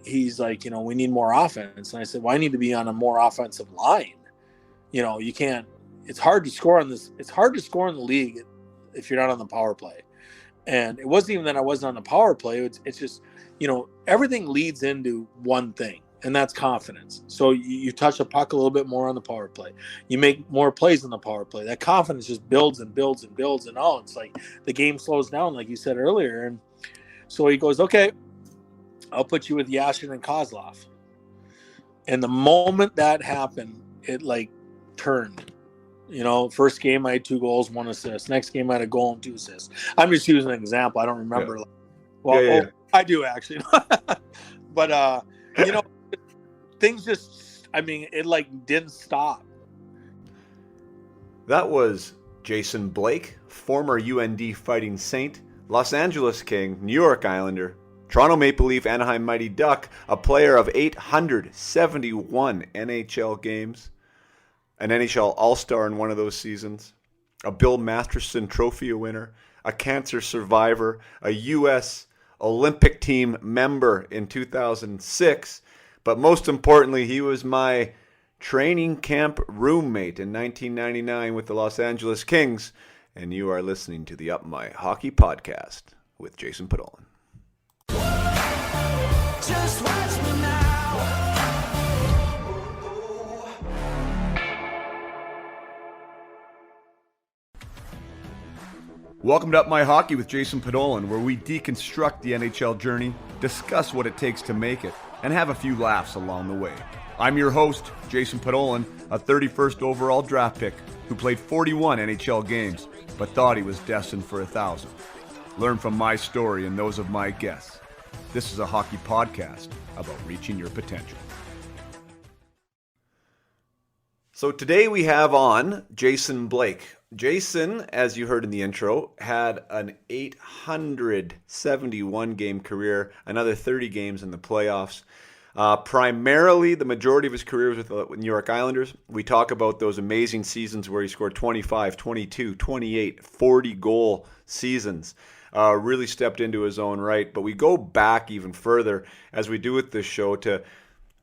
he's like, we need more offense. And I said, well, I need to be on a more offensive line. You can't, it's hard to score in the league if you're not on the power play. And it wasn't even that I wasn't on the power play. It's just, everything leads into one thing, and that's confidence. So you touch the puck a little bit more on the power play. You make more plays on the power play. That confidence just builds and builds and builds, and it's like the game slows down, like you said earlier. And so he goes, okay, I'll put you with Yashin and Kozlov. And the moment that happened, it like turned. First game I had 2 goals, 1 assist. Next game I had a goal and 2 assists. I'm just using an example. I don't remember. Yeah. I do actually. But things just, it like didn't stop. That was Jason Blake, former UND Fighting Saint, Los Angeles King, New York Islander, Toronto Maple Leaf, Anaheim Mighty Duck, a player of 871 NHL games, an NHL All-Star in one of those seasons, a Bill Masterton Trophy winner, a cancer survivor, a U.S. Olympic team member in 2006, but most importantly, he was my training camp roommate in 1999 with the Los Angeles Kings, and you are listening to the Up My Hockey Podcast with Jason Podolin. Just watch me now. Welcome to Up My Hockey with Jason Podolin, where we deconstruct the NHL journey, discuss what it takes to make it, and have a few laughs along the way. I'm your host, Jason Podolin, a 31st overall draft pick who played 41 NHL games, but thought he was destined for 1,000. Learn from my story and those of my guests. This is a hockey podcast about reaching your potential. So today we have on Jason Blake. Jason, as you heard in the intro, had an 871 game career, another 30 games in the playoffs. Primarily, the majority of his career was with the New York Islanders. We talk about those amazing seasons where he scored 25, 22, 28, 40 goal seasons. Really stepped into his own right. But we go back even further, as we do with this show, to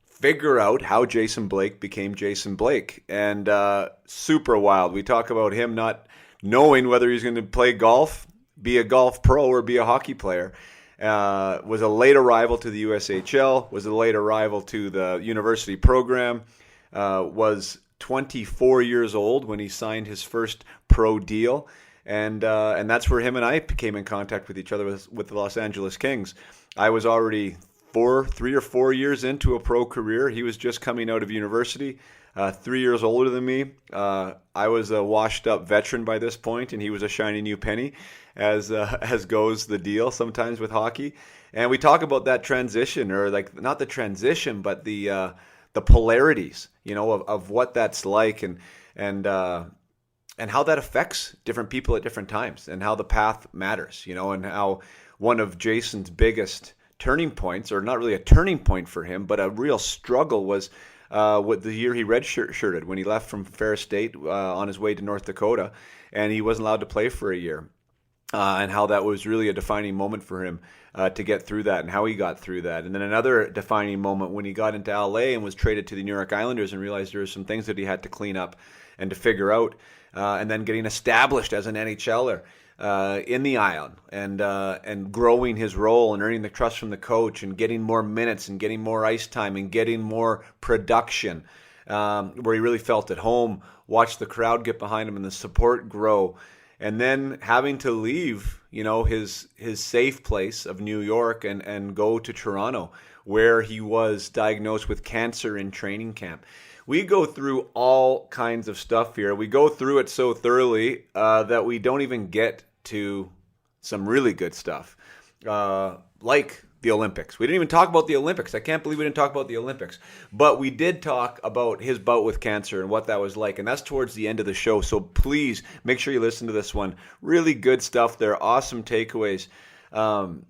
figure out how Jason Blake became Jason Blake. And super wild. We talk about him not knowing whether he's going to play golf, be a golf pro, or be a hockey player. Was a late arrival to the USHL, was a late arrival to the university program, was 24 years old when he signed his first pro deal. And that's where him and I came in contact with each other with the Los Angeles Kings. I was already 3 or 4 years into a pro career. He was just coming out of university, 3 years older than me. I was a washed-up veteran by this point, and he was a shiny new penny, as goes the deal sometimes with hockey. And we talk about that transition, or like not the transition, but the polarities, of what that's like, and how that affects different people at different times, and how the path matters, and how one of Jason's biggest turning points, or not really a turning point for him, but a real struggle, was with the year he redshirted when he left from Ferris State on his way to North Dakota, and he wasn't allowed to play for a year, and how that was really a defining moment for him to get through that, and how he got through that. And then another defining moment when he got into LA and was traded to the New York Islanders and realized there were some things that he had to clean up and to figure out, and then getting established as an NHLer in the Island, and growing his role and earning the trust from the coach, and getting more minutes and getting more ice time and getting more production, where he really felt at home, watched the crowd get behind him and the support grow, and then having to leave, his safe place of New York and go to Toronto, where he was diagnosed with cancer in training camp. We go through all kinds of stuff here. We go through it so thoroughly that we don't even get to some really good stuff, like the Olympics. We didn't even talk about the Olympics. I can't believe we didn't talk about the Olympics. But we did talk about his bout with cancer and what that was like, and that's towards the end of the show. So please make sure you listen to this one. Really good stuff there. Awesome takeaways. And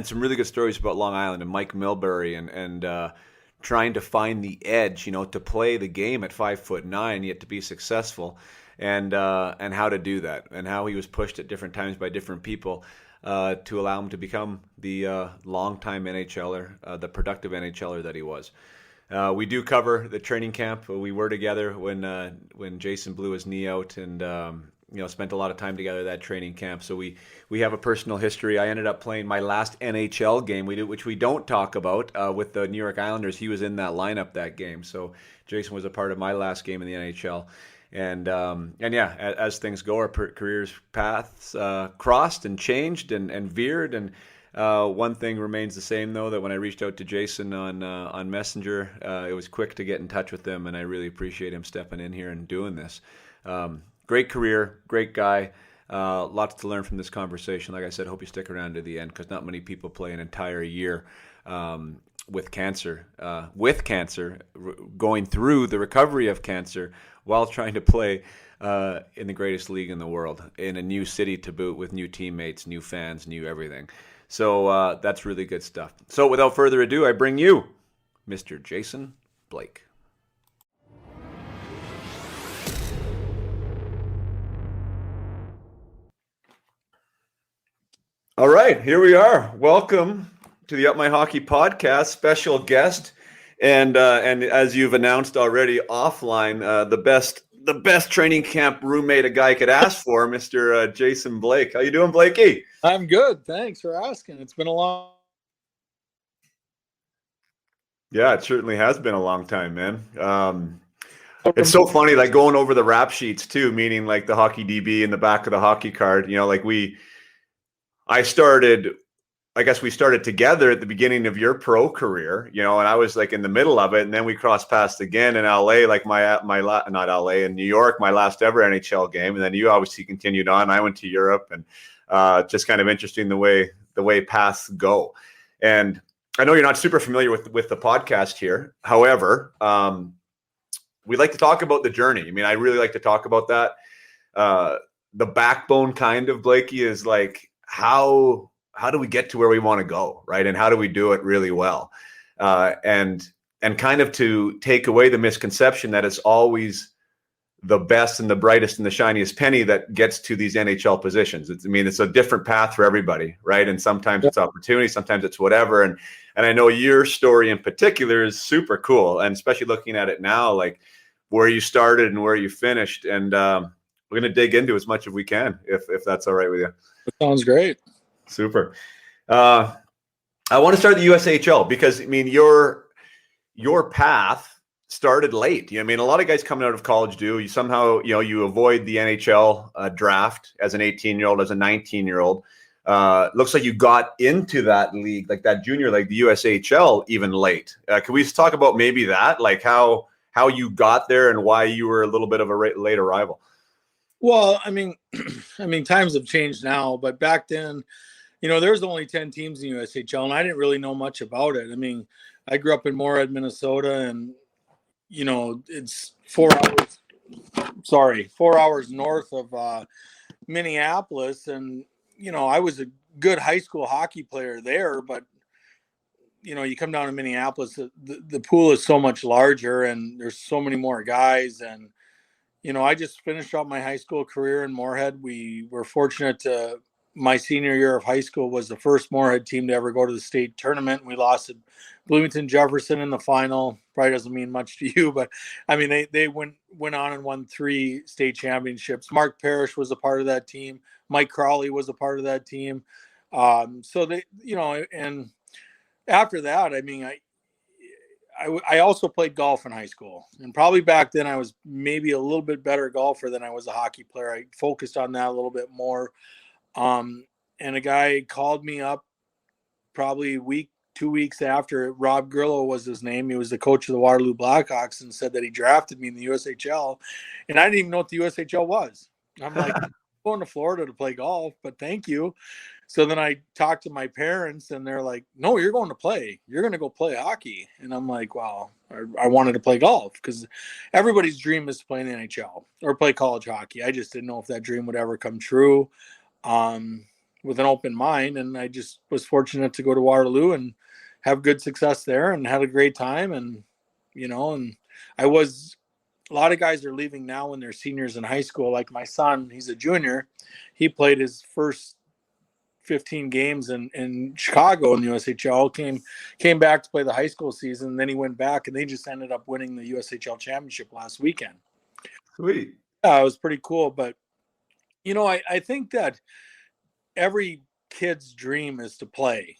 some really good stories about Long Island and Mike Milbury and trying to find the edge, to play the game at 5'9", yet to be successful, and how to do that, and how he was pushed at different times by different people. to allow him to become the longtime NHLer, the productive NHLer that he was. We do cover the training camp. We were together when Jason blew his knee out, and spent a lot of time together at that training camp. So we have a personal history. I ended up playing my last NHL game, which we don't talk about, with the New York Islanders. He was in that lineup that game. So Jason was a part of my last game in the NHL. And yeah, as things go, our careers paths crossed and changed and veered. And one thing remains the same, though, that when I reached out to Jason on Messenger, it was quick to get in touch with him, and I really appreciate him stepping in here and doing this. Great career, great guy. Lots to learn from this conversation. Like I said, hope you stick around to the end, because not many people play an entire year with cancer, going through the recovery of cancer while trying to play in the greatest league in the world, in a new city to boot, with new teammates, new fans, new everything. So that's really good stuff. So without further ado, I bring you Mr. Jason Blake. All right, here we are. Welcome to the Up My Hockey podcast, special guest, and as you've announced already offline, the best training camp roommate a guy could ask for, Mr. Jason Blake. How you doing, Blakey? I'm good. Thanks for asking. It's been a long. Yeah, it certainly has been a long time, man. It's so funny, like going over the rap sheets too, meaning like the hockey DB in the back of the hockey card. I guess we started together at the beginning of your pro career, and I was like in the middle of it, and then we crossed paths again in LA, like not LA, in New York, my last ever NHL game, and then you obviously continued on. I went to Europe, and just kind of interesting the way paths go. And I know you're not super familiar with the podcast here. However, we like to talk about the journey. I mean, I really like to talk about that. The backbone kind of, Blakey, is like how do we get to where we want to go, right? And how do we do it really well? And kind of to take away the misconception that it's always the best and the brightest and the shiniest penny that gets to these NHL positions. It's a different path for everybody, right? And sometimes it's opportunity, sometimes it's whatever. And I know your story in particular is super cool, and especially looking at it now, like where you started and where you finished. And we're going to dig into as much as we can, if that's all right with you. That sounds great. Super. I want to start the USHL because your path started late. A lot of guys coming out of college do. You somehow, you avoid the NHL draft as an 18-year-old, as a 19-year-old. Looks like you got into that league, like that junior league, the USHL, even late. Can we just talk about maybe that, like how you got there and why you were a little bit of a late arrival? Well, times have changed now, but back then, there's only 10 teams in the USHL, and I didn't really know much about it. I grew up in Moorhead, Minnesota, and it's 4 hours north of Minneapolis, and I was a good high school hockey player there, but you come down to Minneapolis, the pool is so much larger, and there's so many more guys. And I just finished up my high school career in Moorhead. We were fortunate to, my senior year of high school was the first Moorhead team to ever go to the state tournament. We lost to Bloomington Jefferson in the final. Probably doesn't mean much to you, but they went on and won 3 state championships. Mark Parrish was a part of that team. Mike Crowley was a part of that team. So they, and after that, I also played golf in high school, and probably back then I was maybe a little bit better golfer than I was a hockey player. I focused on that a little bit more. And a guy called me up probably 2 weeks after. Rob Grillo was his name. He was the coach of the Waterloo Blackhawks, and said that he drafted me in the USHL. And I didn't even know what the USHL was. I'm like, I'm going to Florida to play golf, but thank you. So then I talked to my parents, and they're like, no, you're going to play. You're going to go play hockey. And I'm like, wow, I wanted to play golf because everybody's dream is to play in the NHL or play college hockey. I just didn't know if that dream would ever come true. With an open mind, and I just was fortunate to go to Waterloo and have good success there and had a great time. And and a lot of guys are leaving now when they're seniors in high school. Like my son, he's a junior. He played his first 15 games in Chicago in the USHL, came back to play the high school season. And then he went back, and they just ended up winning the USHL championship last weekend. Sweet. Yeah, it was pretty cool. But, I think that every kid's dream is to play,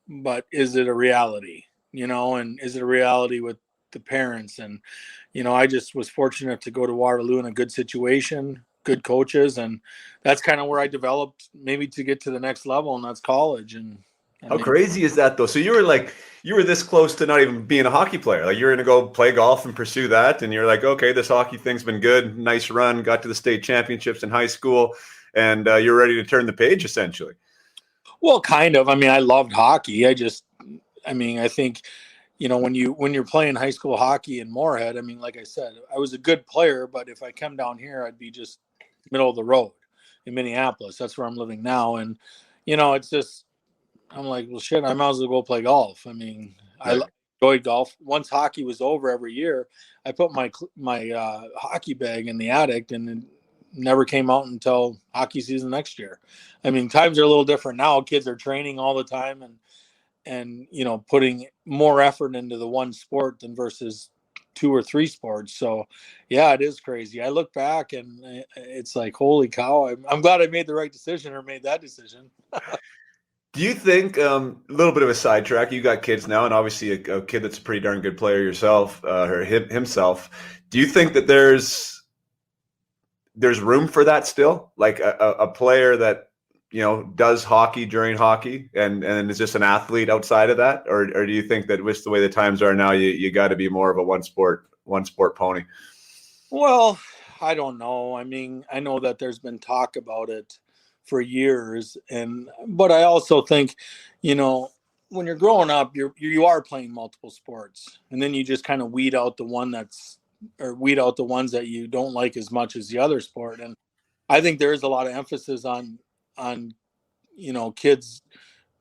but is it a reality, and is it a reality with the parents? And, I just was fortunate to go to Waterloo in a good situation, good coaches. And that's kind of where I developed maybe to get to the next level, and that's college. And how crazy is that though? So you were this close to not even being a hockey player. Like you're going to go play golf and pursue that. And you're like, okay, this hockey thing's been good. Nice run. Got to the state championships in high school. And you're ready to turn the page essentially. Well, kind of. I mean, I loved hockey. I think, when you're playing high school hockey in Moorhead, I mean, like I said, I was a good player, but if I come down here, I'd be just middle of the road in Minneapolis. That's where I'm living now. And, it's just, I'm like, well, shit, I might as well go play golf. I mean, I enjoyed golf. Once hockey was over every year, I put my hockey bag in the attic, and it never came out until hockey season next year. I mean, times are a little different now. Kids are training all the time and putting more effort into the one sport than versus 2 or 3 sports. So yeah, it is crazy. I look back and it's like, holy cow, I'm glad I made the right decision or made that decision. Do you think, a little bit of a sidetrack, you got kids now, and obviously a kid that's a pretty darn good player yourself, or himself. Do you think that there's room for that still? Like a player that, does hockey during hockey and is just an athlete outside of that? Or do you think that with the way the times are now, you got to be more of a one sport pony? Well, I don't know. I mean, I know that there's been talk about it for years, but I also think, when you're growing up, you are playing multiple sports, and then you just kind of weed out the ones that you don't like as much as the other sport. And I think there is a lot of emphasis on kids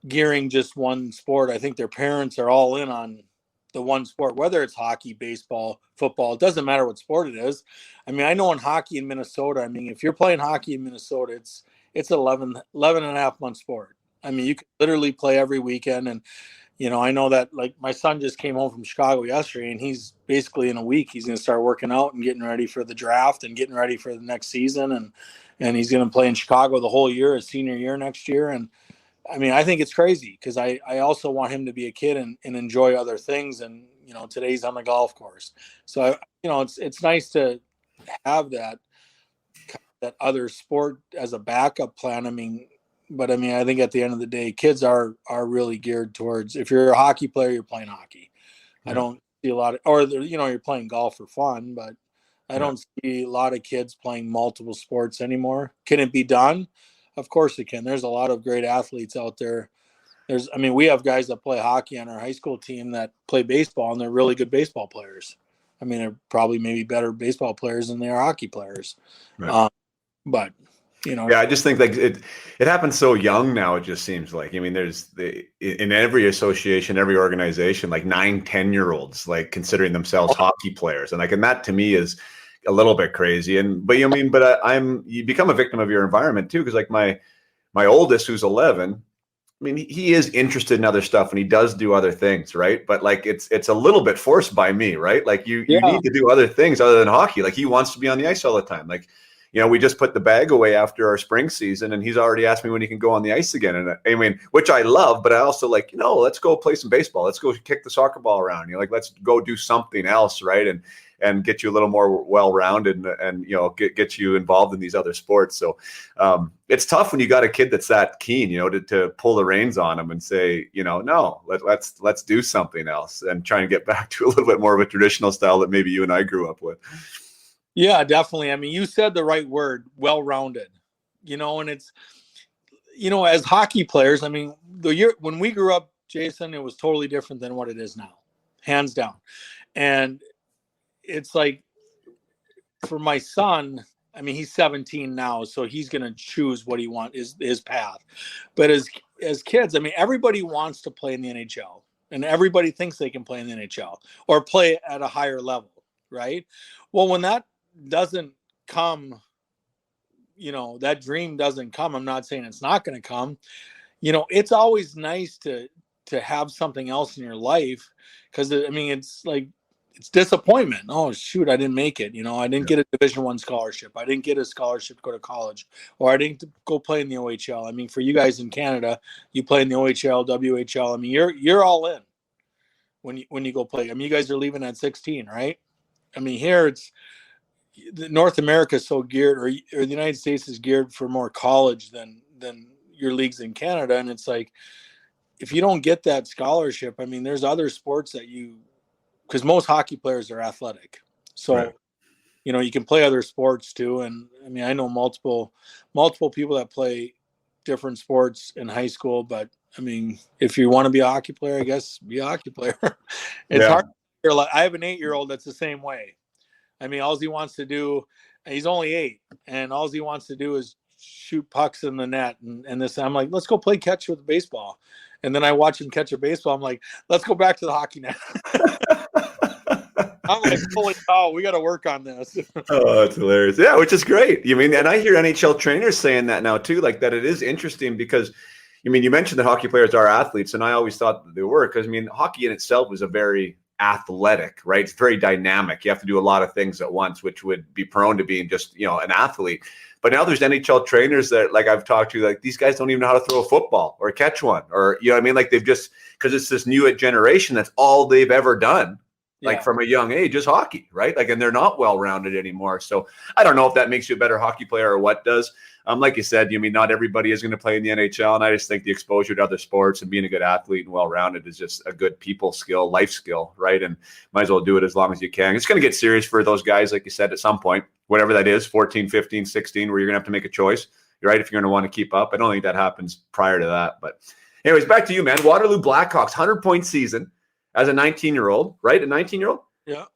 gearing just one sport. I think their parents are all in on the one sport, whether it's hockey, baseball, football. It doesn't matter what sport it is. I mean, I know in hockey in Minnesota, I mean, if you're playing hockey in Minnesota, it's 11 and a half month sport. I mean, you can literally play every weekend. And, I know that, like, my son just came home from Chicago yesterday, and he's basically in a week, he's going to start working out and getting ready for the draft and getting ready for the next season. And he's going to play in Chicago the whole year, his senior year next year. And I mean, I think it's crazy because I also want him to be a kid and enjoy other things. And, today's on the golf course. So, it's nice to have that other sport as a backup plan. I mean, I think at the end of the day, kids are really geared towards, if you're a hockey player, you're playing hockey. Yeah. I don't see a lot of, or, you're playing golf for fun, but I don't see a lot of kids playing multiple sports anymore. Can it be done? Of course it can. There's a lot of great athletes out there. We have guys that play hockey on our high school team that play baseball, and they're really good baseball players. I mean, they're probably maybe better baseball players than they are hockey players. Right. But, yeah, I just think like it happens so young now. It just seems like, I mean, there's in every association, every organization, like 9-10-year-olds, like considering themselves hockey players. And that to me is a little bit crazy. But you become a victim of your environment too. Cause like my oldest, who's 11, I mean, he is interested in other stuff and he does do other things. Right. But like, it's a little bit forced by me, right? Like you need to do other things other than hockey. Like he wants to be on the ice all the time. Like, we just put the bag away after our spring season and he's already asked me when he can go on the ice again. And I mean, which I love, but I also like, let's go play some baseball. Let's go kick the soccer ball around. Like, let's go do something else. Right. And get you a little more well-rounded and get you involved in these other sports. So it's tough when you got a kid that's that keen, to pull the reins on him and say, no, let's do something else and try and get back to a little bit more of a traditional style that maybe you and I grew up with. Yeah, definitely. I mean, you said the right word, well-rounded, and it's, as hockey players, I mean, when we grew up, Jason, it was totally different than what it is now, hands down. And it's like, for my son, I mean, he's 17 now, so he's going to choose what he wants, his path. But as kids, I mean, everybody wants to play in the NHL, and everybody thinks they can play in the NHL or play at a higher level, right? Well, when that doesn't come, that dream doesn't come, I'm not saying it's not going to come. it's always nice to have something else in your life, because I mean, it's like, it's disappointment. Oh shoot, I didn't make it. I didn't get a Division I scholarship. I didn't get a scholarship to go to college, or I didn't go play in the OHL. I mean, for you guys in Canada, you play in the OHL, WHL. I mean, you're all in when you go play. I mean, you guys are leaving at 16, right? I mean, here it's North America is so geared, or the United States is geared for more college than your leagues in Canada, and it's like, if you don't get that scholarship, I mean, there's other sports that because most hockey players are athletic. So, right. You can play other sports too. And I mean, I know multiple people that play different sports in high school, but I mean, if you want to be a hockey player, I guess be a hockey player. It's hard. I have an 8-year-old that's the same way. I mean, all he wants to do, he's only 8, and all he wants to do is shoot pucks in the net. And this, I'm like, let's go play catch with baseball. And then I watch him catch a baseball. I'm like, let's go back to the hockey net. I'm like, holy cow, we got to work on this. Oh, that's hilarious. Yeah, which is great. You mean, and I hear NHL trainers saying that now too, like that it is interesting because, you mentioned that hockey players are athletes, and I always thought that they were, because, hockey in itself is a very athletic, right? It's very dynamic. You have to do a lot of things at once, which would be prone to being just, an athlete. But now there's NHL trainers that, like, I've talked to, like, these guys don't even know how to throw a football or catch one, or, like, they've just, because it's this new generation, that's all they've ever done. Like, from a young age, is hockey, right? Like, and they're not well-rounded anymore. So I don't know if that makes you a better hockey player or what does. Like you said, not everybody is going to play in the NHL. And I just think the exposure to other sports and being a good athlete and well-rounded is just a good people skill, life skill, right? And might as well do it as long as you can. It's going to get serious for those guys, like you said, at some point, whatever that is, 14, 15, 16, where you're going to have to make a choice, right? If you're going to want to keep up. I don't think that happens prior to that. But anyways, back to you, man. Waterloo Blackhawks, 100-point season. As a 19-year-old, right? A 19-year-old? Yeah.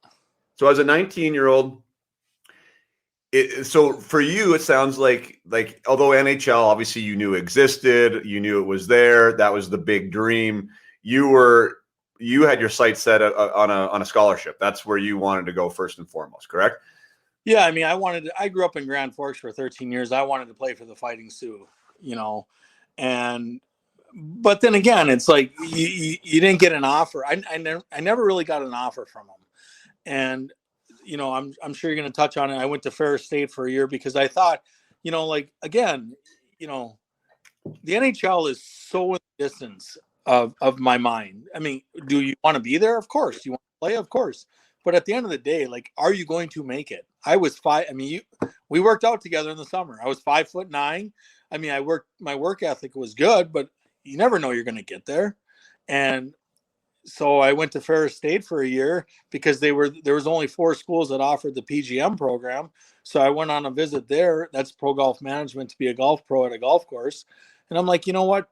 So as a 19-year-old, so for you, it sounds like although NHL, obviously you knew existed, you knew it was there, that was the big dream. You had your sights set on a scholarship. That's where you wanted to go first and foremost, correct? Yeah, I mean, I grew up in Grand Forks for 13 years. I wanted to play for the Fighting Sioux, but then again, it's like you didn't get an offer. I never really got an offer from them. And, I'm sure you're going to touch on it. I went to Ferris State for a year because I thought, again, the NHL is so in the distance of my mind. I mean, do you want to be there? Of course. Do you want to play? Of course. But at the end of the day, like, are you going to make it? I was 5. I mean, we worked out together in the summer. I was 5'9". I mean, my work ethic was good, but you never know you're going to get there. And so I went to Ferris State for a year because there was only 4 schools that offered the PGM program. So I went on a visit there. That's pro golf management, to be a golf pro at a golf course. And I'm like, you know what?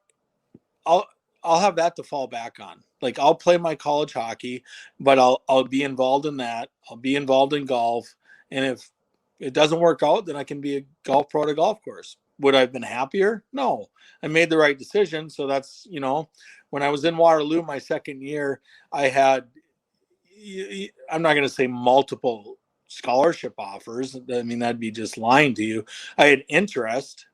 I'll have that to fall back on. Like, I'll play my college hockey, but I'll be involved in that. I'll be involved in golf. And if it doesn't work out, then I can be a golf pro at a golf course. Would I have been happier? No, I made the right decision. So that's, when I was in Waterloo my second year, I had, I'm not going to say multiple scholarship offers. I mean, that'd be just lying to you. I had interest,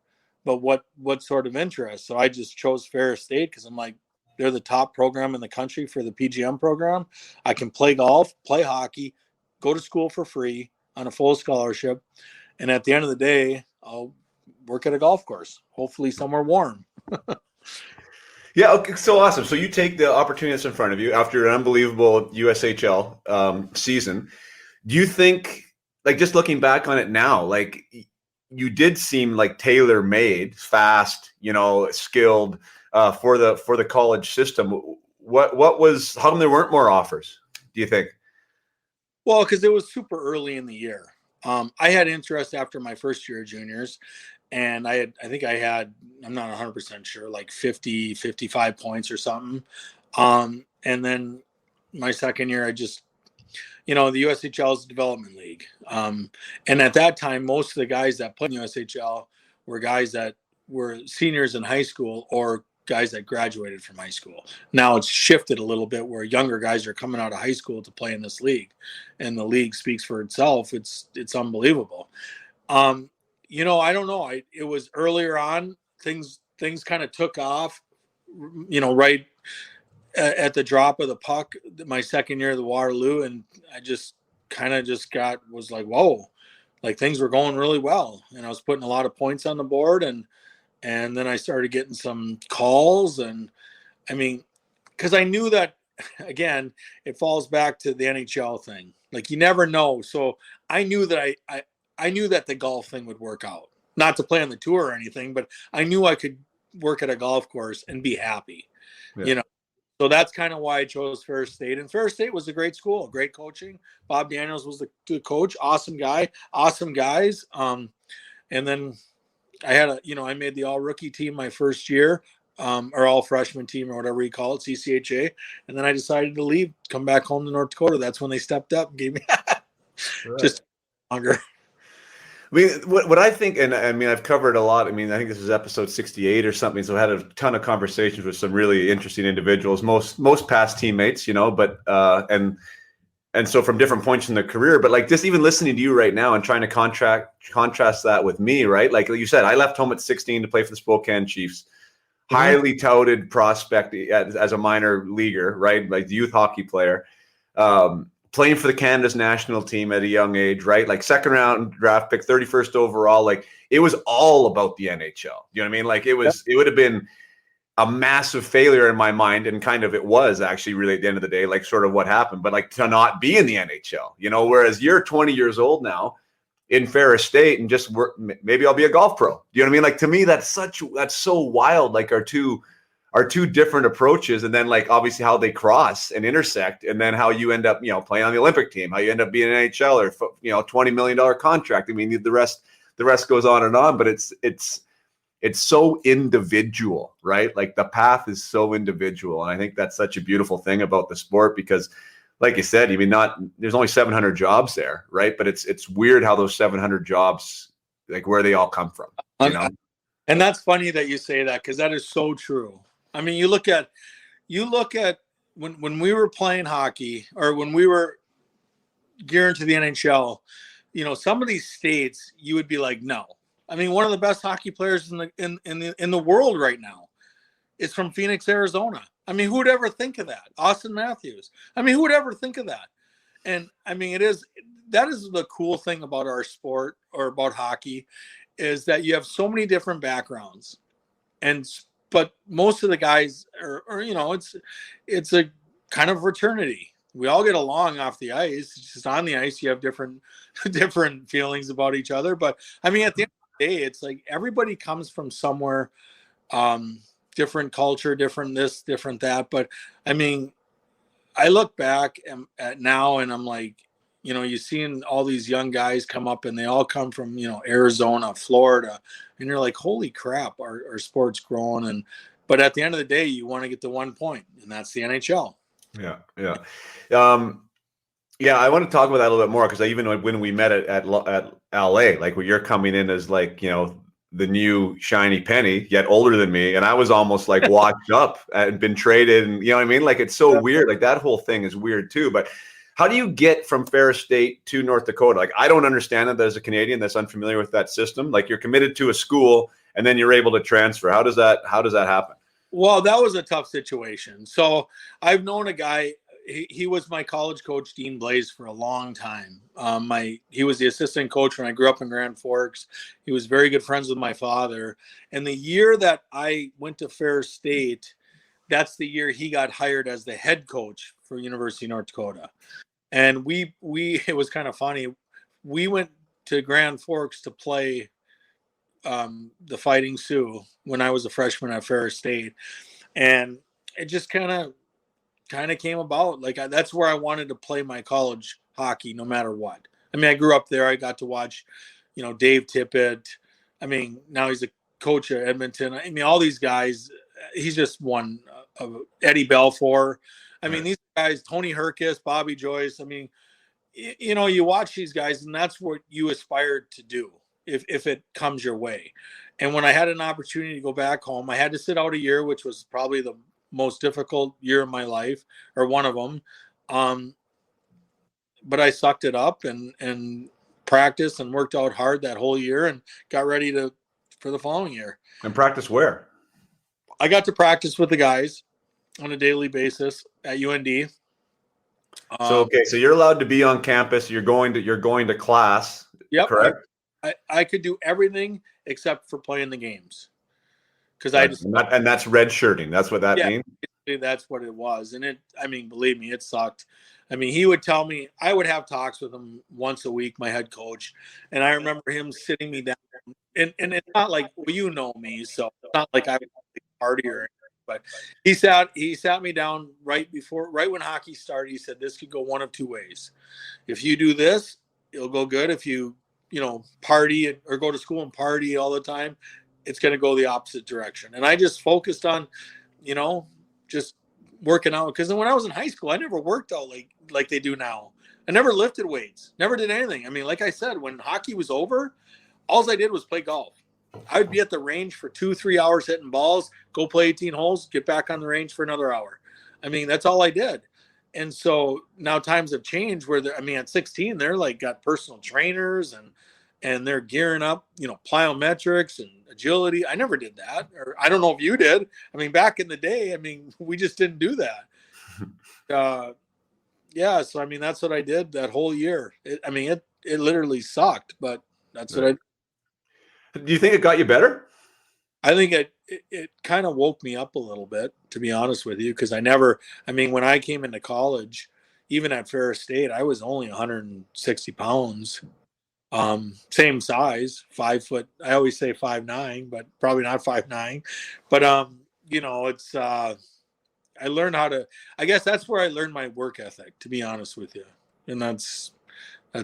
but what sort of interest? So I just chose Ferris State because I'm like, they're the top program in the country for the PGM program. I can play golf, play hockey, go to school for free on a full scholarship. And at the end of the day, I'll work at a golf course, hopefully somewhere warm. Yeah, okay, so awesome. So you take the opportunity that's in front of you after an unbelievable USHL season. Do you think, like, just looking back on it now, like, you did seem like tailor-made, fast, skilled for the college system. What was, how come there weren't more offers, do you think? Well, because it was super early in the year. I had interest after my first year of juniors, and I think I had, I'm not 100% sure, like 50, 55 points or something. And then my second year, I just, the USHL is a development league. And at that time, most of the guys that played in USHL were guys that were seniors in high school or guys that graduated from high school. Now it's shifted a little bit where younger guys are coming out of high school to play in this league, and the league speaks for itself. It's unbelievable. I don't know. It was earlier on, things kind of took off right at the drop of the puck, my second year of the Waterloo. And I just kind of was like, whoa, like things were going really well. And I was putting a lot of points on the board. And then I started getting some calls. And I mean, because I knew that, again, it falls back to the NHL thing. Like, you never know. So I knew that I knew that the golf thing would work out. Not to play on the tour or anything, but I knew I could work at a golf course and be happy, Yeah. So that's kind of why I chose Ferris State. And Ferris State was a great school, great coaching. Bob Daniels was the coach, awesome guy, awesome guys. And then I had I made the all rookie team my first year, or all freshman team, or whatever you call it, CCHA. And then I decided to leave, come back home to North Dakota. That's when they stepped up and gave me just longer. I mean, what I think, and I mean, I've covered a lot. I mean, I think this is episode 68 or something. So I had a ton of conversations with some really interesting individuals, most past teammates, but and so from different points in their career. But like just even listening to you right now and trying to contrast that with me, right? Like you said, I left home at 16 to play for the Spokane Chiefs. Highly touted prospect as a minor leaguer, right? Like the youth hockey player. Playing for the Canada's national team at a young age, right? Like second round draft pick, 31st overall. Like it was all about the NHL. You know what I mean? Like it would have been a massive failure in my mind. And kind of it was actually really at the end of the day, like sort of what happened, but like to not be in the NHL, whereas you're 20 years old now in Ferris State and just work, maybe I'll be a golf pro. You know what I mean? Like to me, that's so wild. Like our two different approaches, and then like obviously how they cross and intersect, and then how you end up playing on the Olympic team, how you end up being an NHL or $20 million contract. I mean the rest goes on and on, but it's so individual, right? Like the path is so individual, and I think that's such a beautiful thing about the sport, because like you said, I mean, there's only 700 jobs there, right? But it's weird how those 700 jobs, like where they all come from, And that's funny that you say that, because that is so true. I mean, you look at when we were playing hockey, or when we were gearing to the NHL, some of these states you would be like, no. I mean, one of the best hockey players in the world right now is from Phoenix, Arizona. I mean, who would ever think of that? Austin Matthews. I mean, who would ever think of that? And I mean, that is the cool thing about our sport, or about hockey, is that you have so many different backgrounds, but most of the guys are it's a kind of fraternity. We all get along off the ice. It's just on the ice, you have different feelings about each other. But I mean, at the end of the day, it's like everybody comes from somewhere, different culture, different this, different that. But I mean, I look back at now, and I'm like, you're seeing all these young guys come up, and they all come from, Arizona, Florida, and you're like, holy crap, our sport's growing. But at the end of the day, you want to get to one point, and that's the NHL. Yeah. Yeah. I want to talk about that a little bit more, because even when we met at LA, like when you're coming in as like, the new shiny penny, yet older than me, and I was almost like washed up and been traded, and you know what I mean? Like it's so weird. Like that whole thing is weird too. But how do you get from Ferris State to North Dakota? Like I don't understand that as a Canadian that's unfamiliar with that system. Like you're committed to a school, and then you're able to transfer. How does that happen? Well, that was a tough situation. So I've known a guy. He was my college coach, Dean Blaze, for a long time. He was the assistant coach when I grew up in Grand Forks. He was very good friends with my father. And the year that I went to Ferris State, that's the year he got hired as the head coach for University of North Dakota. And it was kind of funny. We went to Grand Forks to play the Fighting Sioux when I was a freshman at Ferris State. And it just kind of came about. Like that's where I wanted to play my college hockey, no matter what. I mean, I grew up there. I got to watch, Dave Tippett. I mean, now he's a coach at Edmonton. I mean, all these guys. He's just one of Eddie Belfour. I mean, these guys, Tony Herkis, Bobby Joyce. I mean, you watch these guys, and that's what you aspire to do if it comes your way. And when I had an opportunity to go back home, I had to sit out a year, which was probably the most difficult year of my life, or one of them. But I sucked it up and practiced and worked out hard that whole year, and got ready for the following year. And practice where? I got to practice with the guys on a daily basis at UND. So you're allowed to be on campus. You're going to class. Yep. Correct. I could do everything except for playing the games because and that's red shirting. That's what that means. That's what it was. And believe me, it sucked. I mean, he would tell me, I would have talks with him once a week, my head coach. And I remember him sitting me down. And it's not like, well, you know me, so it's not like I was a partier or anything. But he sat me down right when hockey started. He said, this could go one of two ways. If you do this, it'll go good. If you party or go to school and party all the time, it's going to go the opposite direction. And I just focused on, just working out. Because when I was in high school, I never worked out like they do now. I never lifted weights, never did anything. I mean, like I said, when hockey was over, all I did was play golf. I would be at the range for 2-3 hours hitting balls, go play 18 holes, get back on the range for another hour. I mean, that's all I did. And so now times have changed where at 16, they're like got personal trainers and they're gearing up, plyometrics and agility. I never did that. Or I don't know if you did. I mean, back in the day, we just didn't do that. Yeah. So, that's what I did that whole year. It literally sucked, but that's what I did. Do you think it got you better? I think it kind of woke me up a little bit, to be honest with you, because when I came into college, even at Ferris State, I was only 160 pounds, same size, 5 foot. I always say 5'9", but probably not 5'9". But it's I learned how to. I guess that's where I learned my work ethic, to be honest with you, and that's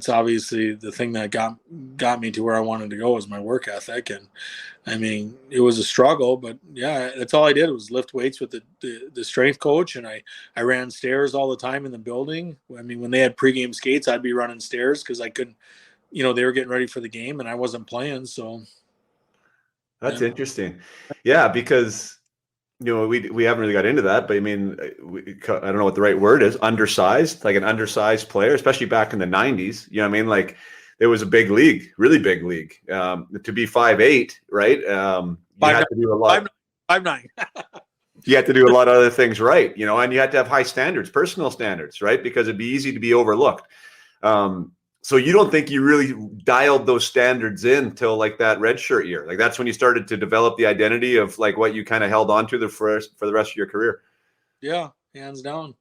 obviously the thing that got me to where I wanted to go was my work ethic. And it was a struggle, but yeah, that's all I did was lift weights with the strength coach. And I ran stairs all the time in the building. When they had pregame skates, I'd be running stairs because I couldn't, they were getting ready for the game and I wasn't playing. So that's interesting. Yeah. Because we haven't really got into that, but I don't know what the right word is. Undersized, like an undersized player, especially back in the 90s. You know what I mean? Like there was a big league, really big league. To be 5'8", right? You had to do a lot. 5'9". You had to do a lot of other things right, and you had to have high standards, personal standards, right? Because it'd be easy to be overlooked. So you don't think you really dialed those standards in till like that red shirt year? Like that's when you started to develop the identity of like what you kind of held on to for the rest of your career? Yeah, hands down.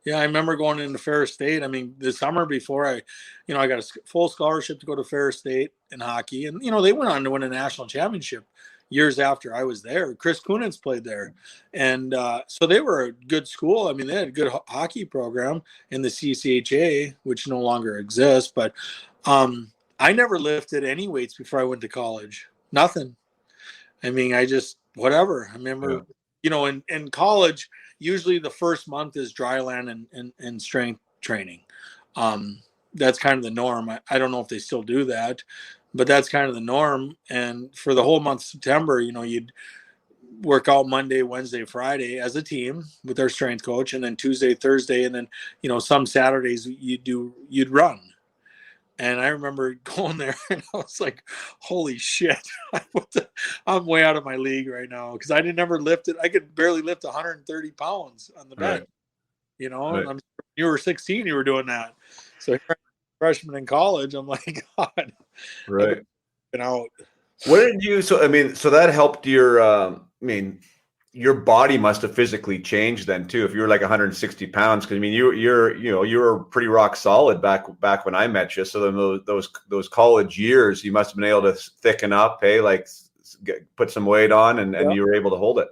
Yeah, I remember going into Ferris State. The summer before I got a full scholarship to go to Ferris State in hockey. And, they went on to win a national championship years after I was there. Chris Kunitz played there. And so they were a good school. They had a good hockey program in the CCHA, which no longer exists. But I never lifted any weights before I went to college. Nothing. I just, whatever. I remember, in college, usually the first month is dry land and strength training. That's kind of the norm. I don't know if they still do that, but that's kind of the norm. And for the whole month of September, you'd work out Monday, Wednesday, Friday as a team with our strength coach. And then Tuesday, Thursday, and then, some Saturdays you'd run. And I remember going there and I was like, holy shit, I'm way out of my league right now. Cause I never lift it. I could barely lift 130 pounds on the bench, Right. and you were 16, you were doing that. So freshman in college, I'm like, God, right. Out. What did you, so that helped your, your body must have physically changed then too. If you were like 160 pounds, because you were pretty rock solid back when I met you. So then those college years, you must have been able to thicken up, put some weight on, and you were able to hold it.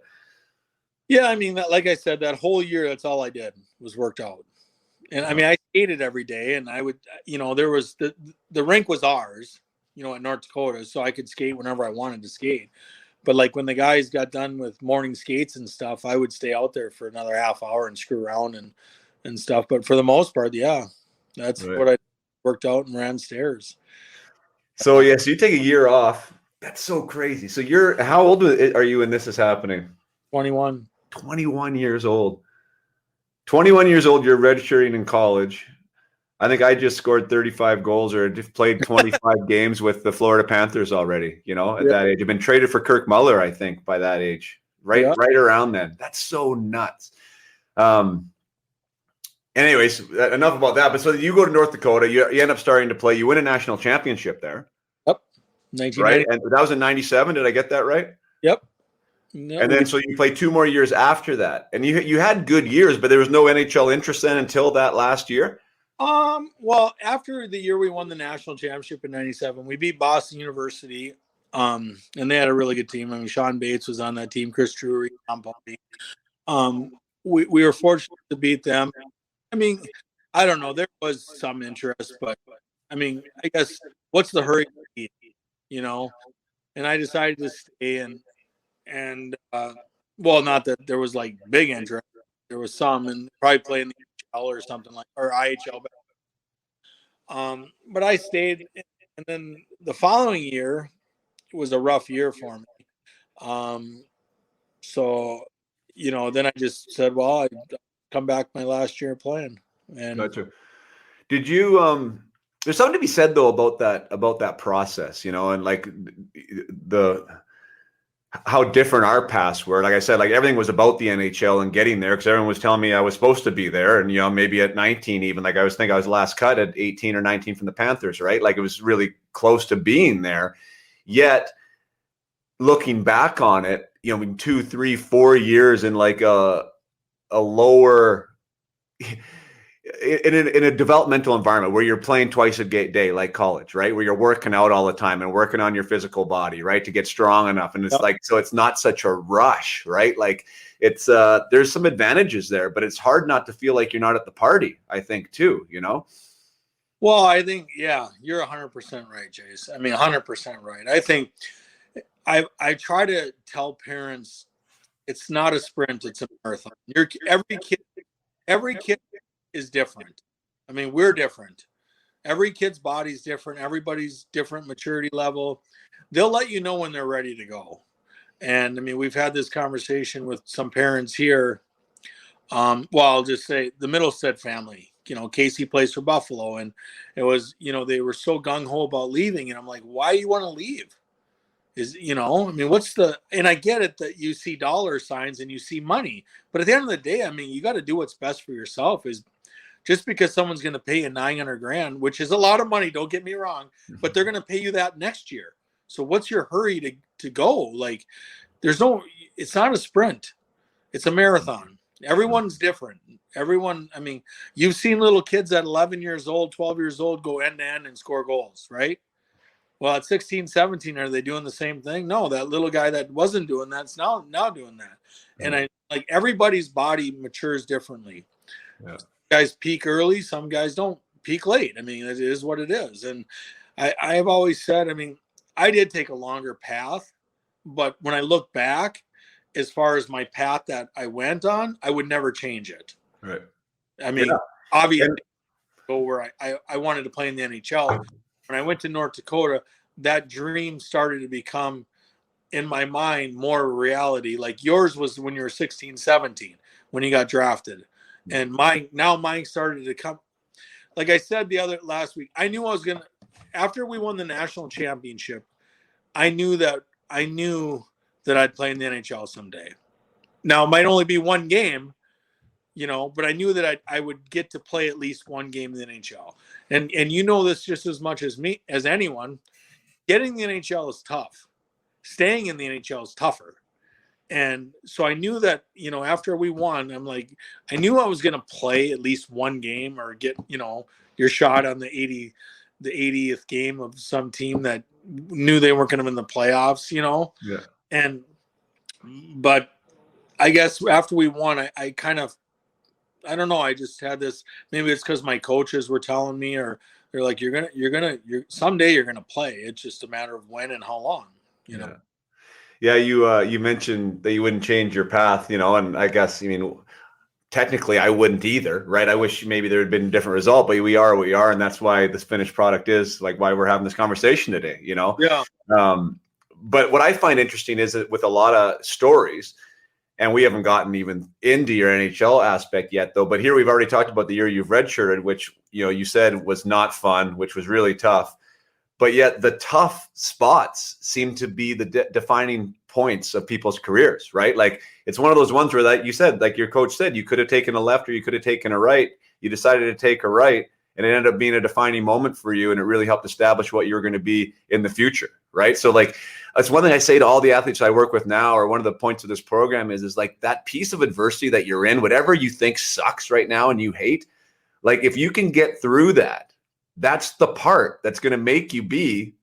Yeah, like I said, that whole year, that's all I did was worked out. And I skated every day, and I would, there was the rink was ours, at North Dakota, so I could skate whenever I wanted to skate. But like when the guys got done with morning skates and stuff, I would stay out there for another half hour and screw around and stuff. But for the most part, yeah, that's right. What I worked out and ran stairs. So yeah, so you take a year off. That's so crazy. So how old are you when this is happening? 21. 21 years old. 21 years old. You're redshirting in college. I think I just scored 35 goals or played 25 games with the Florida Panthers already, at that age. I've been traded for Kirk Muller, I think, by that age. right around then. That's so nuts. Anyways, enough about that. But so you go to North Dakota, you end up starting to play. You win a national championship there. Yep. Right, and that was in '97. Did I get that right? Yep. No, and then so you played 2 more years after that, and you had good years, but there was no NHL interest then until that last year. Well, after the year we won the national championship in '97, we beat Boston University. And they had a really good team. I mean, Sean Bates was on that team, Chris Drury, Tom Palmy. We were fortunate to beat them. I mean, I don't know. There was some interest, but I mean, I guess what's the hurry? You know, and I decided to stay and well, not that there was like big interest. There was some, and probably playing the NHL or something like, or IHL. But I stayed, and then the following year was a rough year for me. So, you know, then I just said, well, I'd come back my last year playing. And gotcha. Did you there's something to be said though about that process, you know, and like how different our paths were. Like I said, like everything was about the NHL and getting there because everyone was telling me I was supposed to be there. And, you know, maybe at 19, even like I was last cut at 18 or 19 from the Panthers, right? Like it was really close to being there. Yet looking back on it, you know, in 2, 3, 4 years in like a lower in a developmental environment where you're playing twice a day, like college, right? Where you're working out all the time and working on your physical body, right? To get strong enough. And it's like, so it's not such a rush, right? Like it's, there's some advantages there, but it's hard not to feel like you're not at the party, I think too, you know? Well, I think, yeah, you're 100% right, Jace. I mean, 100% right. I think I try to tell parents it's not a sprint, it's a marathon. Every kid is different. I mean, we're different. Every kid's body's different. Everybody's different maturity level. They'll let you know when they're ready to go. And I mean, we've had this conversation with some parents here. Well, I'll just say the Middlestead family, you know, Casey plays for Buffalo, and it was, you know, they were so gung-ho about leaving. And I'm like, why do you want to leave? Is, you know, I mean, and I get it that you see dollar signs and you see money, but at the end of the day, I mean, you got to do what's best for yourself. Is just because someone's going to pay you $900,000, which is a lot of money, don't get me wrong, but they're going to pay you that next year. So what's your hurry to go? Like, it's not a sprint. It's a marathon. Everyone's different. Everyone, I mean, you've seen little kids at 11 years old, 12 years old, go end to end and score goals, right? Well, at 16, 17, are they doing the same thing? No, that little guy that wasn't doing that's now doing that. And I like everybody's body matures differently. Yeah. Some guys peak early, some guys don't peak late. I mean, it is what it is. And I have always said, I mean, I did take a longer path, but when I look back, as far as my path that I went on, I would never change it. Right. I mean, obviously, go where I wanted to play in the NHL. When I went to North Dakota, that dream started to become, in my mind, more reality. Like yours was when you were 16, 17, when you got drafted. And mine started to come. Like I said last week, I knew I was going to, after we won the national championship, I knew that I'd play in the NHL someday. Now, it might only be one game, you know, but I knew that I would get to play at least one game in the NHL. And you know this just as much as me, as anyone, getting the NHL is tough. Staying in the NHL is tougher. And so I knew that, you know, after we won, I'm like, I knew I was going to play at least one game or get, you know, your shot on the 80th game of some team that knew they weren't going to win the playoffs, you know? Yeah. But I guess after we won, I kind of, I don't know. I just had this, maybe it's because my coaches were telling me, or they're like, someday you're going to play. It's just a matter of when and how long, you know? Yeah. You mentioned that you wouldn't change your path, you know, and I guess, I mean, technically I wouldn't either, right? I wish maybe there had been a different result, but we are what we are. And that's why this finished product is like why we're having this conversation today, you know? Yeah. But what I find interesting is that with a lot of stories, and we haven't gotten even into your NHL aspect yet, though. But here we've already talked about the year you've redshirted, which, you know, you said was not fun, which was really tough. But yet the tough spots seem to be the defining points of people's careers, right? Like it's one of those ones where, like you said, like your coach said, you could have taken a left or you could have taken a right. You decided to take a right, and it ended up being a defining moment for you, and it really helped establish what you're going to be in the future, right? So like that's one thing I say to all the athletes I work with now, or one of the points of this program is like that piece of adversity that you're in, whatever you think sucks right now and you hate, like if you can get through that, that's the part that's going to make you be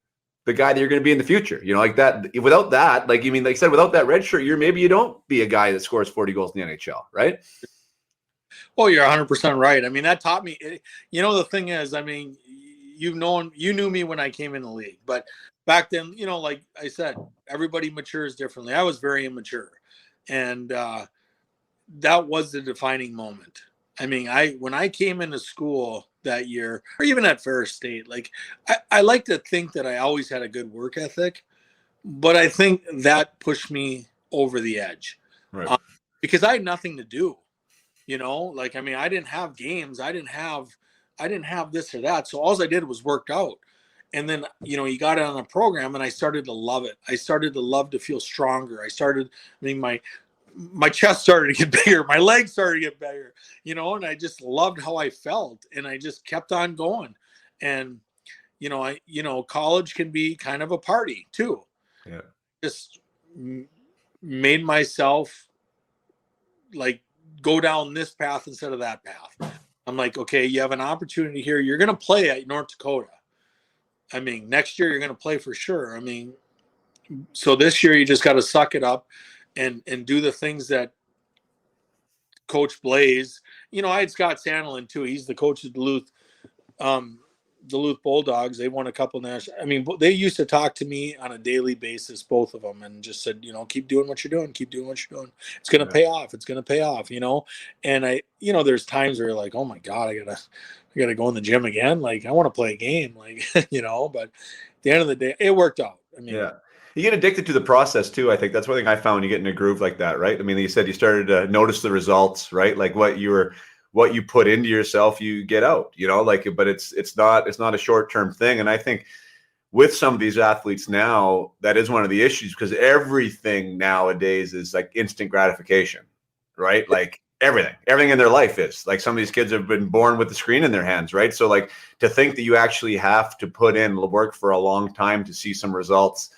the guy that you're going to be in the future. You know, like that, without that, like, you mean, like I said, without that red shirt, maybe you don't be a guy that scores 40 goals in the NHL, right? Oh, you're 100% right. I mean, that taught me, you know, the thing is, I mean, you knew me when I came in the league, but back then, you know, like I said, everybody matures differently. I was very immature, and that was the defining moment. I mean, when I came into school that year, or even at Ferris State, like I like to think that I always had a good work ethic, but I think that pushed me over the edge, right? Because I had nothing to do. You know, like, I mean, I didn't have games. I didn't have this or that. So all I did was work out. And then, you know, you got on a program and I started to love it. I started to love to feel stronger. I mean, my chest started to get bigger. My legs started to get bigger, you know, and I just loved how I felt. And I just kept on going. And, college can be kind of a party too. Yeah. Just made myself like go down this path instead of that path. I'm like, okay, you have an opportunity here. You're going to play at North Dakota. I mean, next year you're going to play for sure. I mean, so this year you just got to suck it up and do the things that Coach Blaze, you know, I had Scott Sandlin too. He's the coach of Duluth Bulldogs. They won a couple national. I mean, they used to talk to me on a daily basis, both of them, and just said, you know, keep doing what you're doing. Keep doing what you're doing. It's going to pay off. It's going to pay off, you know? And there's times where you're like, oh my God, I gotta go in the gym again. Like, I want to play a game, like, you know, but at the end of the day, it worked out. I mean, yeah. You get addicted to the process too. I think that's one thing I found. You get in a groove like that, right? I mean, you said you started to notice the results, right? Like what you put into yourself, you get out, you know, like, but it's not a short-term thing. And I think with some of these athletes now, that is one of the issues, because everything nowadays is like instant gratification, right? Like everything in their life is like, some of these kids have been born with the screen in their hands, right? So like, to think that you actually have to put in work for a long time to see some results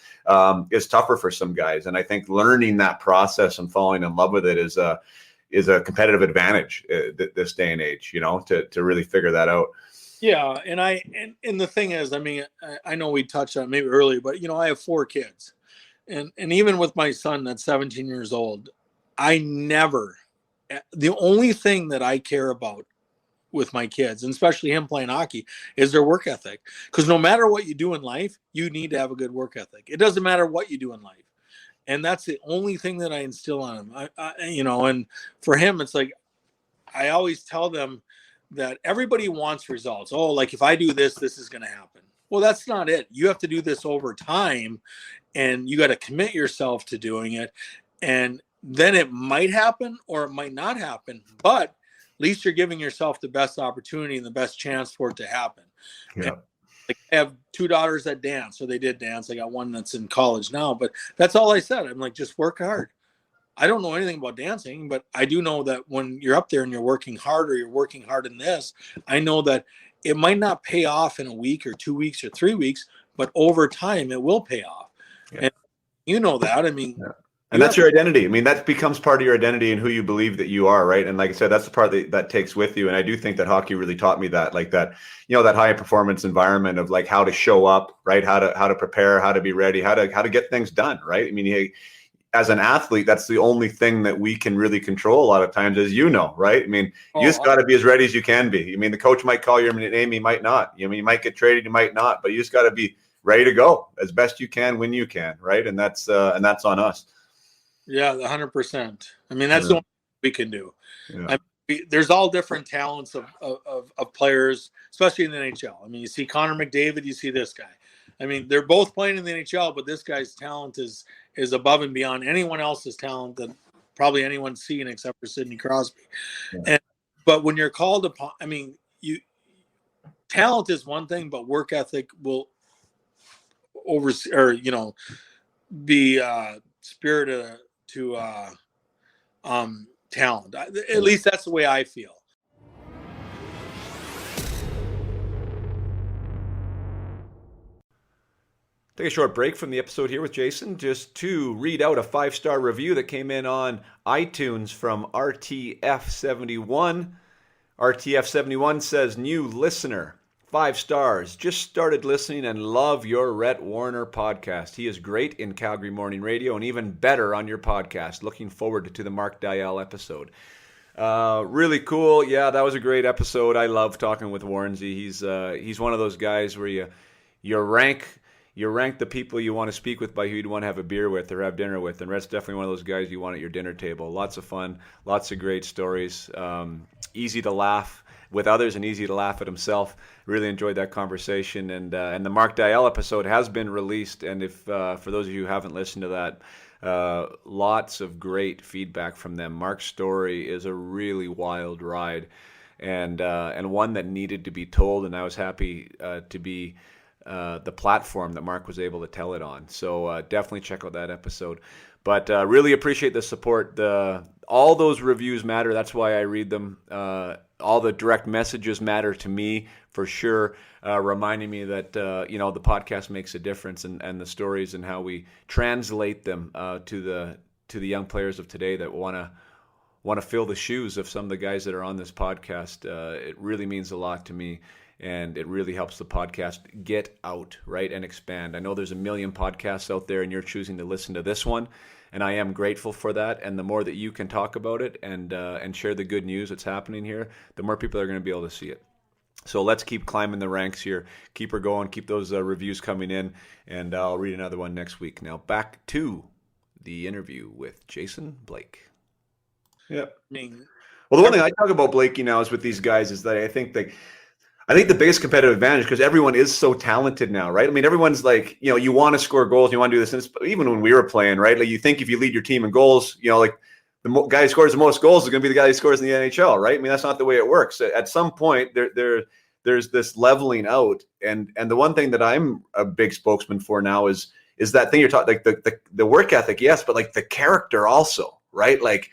is tougher for some guys. And I think learning that process and falling in love with it is a competitive advantage this day and age, you know, to really figure that out. Yeah. And the thing is, I mean, I know we touched on it maybe earlier, but, you know, I have 4 kids, and even with my son that's 17 years old, the only thing that I care about with my kids, and especially him playing hockey, is their work ethic. Because no matter what you do in life, you need to have a good work ethic. It doesn't matter what you do in life. And that's the only thing that I instill on him. And for him, it's like, I always tell them that everybody wants results. Oh, like if I do this, this is going to happen. Well, that's not it. You have to do this over time, and you got to commit yourself to doing it. And then it might happen or it might not happen, but at least you're giving yourself the best opportunity and the best chance for it to happen. Yeah. Like, I have 2 daughters that dance, or they did dance. I got one that's in college now, but that's all I said. I'm like, just work hard. I don't know anything about dancing, but I do know that when you're up there and you're working hard, or you're working hard in this, I know that it might not pay off in a week or 2 weeks or 3 weeks, but over time it will pay off. Yeah. And you know that. I mean, yeah. And that's your identity. I mean, that becomes part of your identity and who you believe that you are, right? And like I said, that's the part that takes with you. And I do think that hockey really taught me that, like that, you know, that high performance environment of like how to show up, right? How to prepare, how to be ready, how to get things done, right? I mean, as an athlete, that's the only thing that we can really control a lot of times, as you know, right? I mean, you just got to be as ready as you can be. I mean, the coach might call your name, he might not. I mean, you might get traded, you might not, but you just got to be ready to go as best you can when you can, right? And that's on us. Yeah, 100%. I mean, that's the only thing we can do. Yeah. There's all different talents of players, especially in the NHL. I mean, you see Connor McDavid, you see this guy. I mean, they're both playing in the NHL, but this guy's talent is above and beyond anyone else's talent that probably anyone's seen except for Sidney Crosby. Yeah. But when you're called upon, I mean, talent is one thing, but work ethic will be spirit to talent. At least that's the way I feel. Take a short break from the episode here with Jason just to read out a 5-star review that came in on iTunes from RTF71. RTF71 says, new listener, 5 stars. Just started listening and love your Rhett Warner podcast. He is great in Calgary Morning Radio and even better on your podcast. Looking forward to the Mark Dial episode. Really cool. Yeah, that was a great episode. I love talking with Warrensy. He's one of those guys where you rank the people you want to speak with by who you'd want to have a beer with or have dinner with. And Rhett's definitely one of those guys you want at your dinner table. Lots of fun, lots of great stories. Easy to laugh with others and easy to laugh at himself. Really enjoyed that conversation. And the Mark Dial episode has been released. And if for those of you who haven't listened to that, lots of great feedback from them. Mark's story is a really wild ride and one that needed to be told. And I was happy to be the platform that Mark was able to tell it on. So definitely check out that episode. But really appreciate the support. All those reviews matter. That's why I read them. All the direct messages matter to me for sure, reminding me that the podcast makes a difference, and the stories and how we translate them to the young players of today that want to fill the shoes of some of the guys that are on this podcast. It really means a lot to me. And it really helps the podcast get out, right, and expand. I know there's a million podcasts out there, and you're choosing to listen to this one, and I am grateful for that. And the more that you can talk about it and share the good news that's happening here, the more people are going to be able to see it. So let's keep climbing the ranks here. Keep her going. Keep those reviews coming in, and I'll read another one next week. Now back to the interview with Jason Blake. Yeah. Well, the one thing I talk about, Blakey, now is with these guys is that I think the biggest competitive advantage, because everyone is so talented now, right? I mean, everyone's like, you want to score goals, you want to do this. And even when we were playing, right? Like you think if you lead your team in goals, like the guy who scores the most goals is going to be the guy who scores in the NHL, right? I mean, that's not the way it works. At some point, there's this leveling out. And the one thing that I'm a big spokesman for now is that thing you're talking, like the work ethic, yes, but like the character also, right? Like,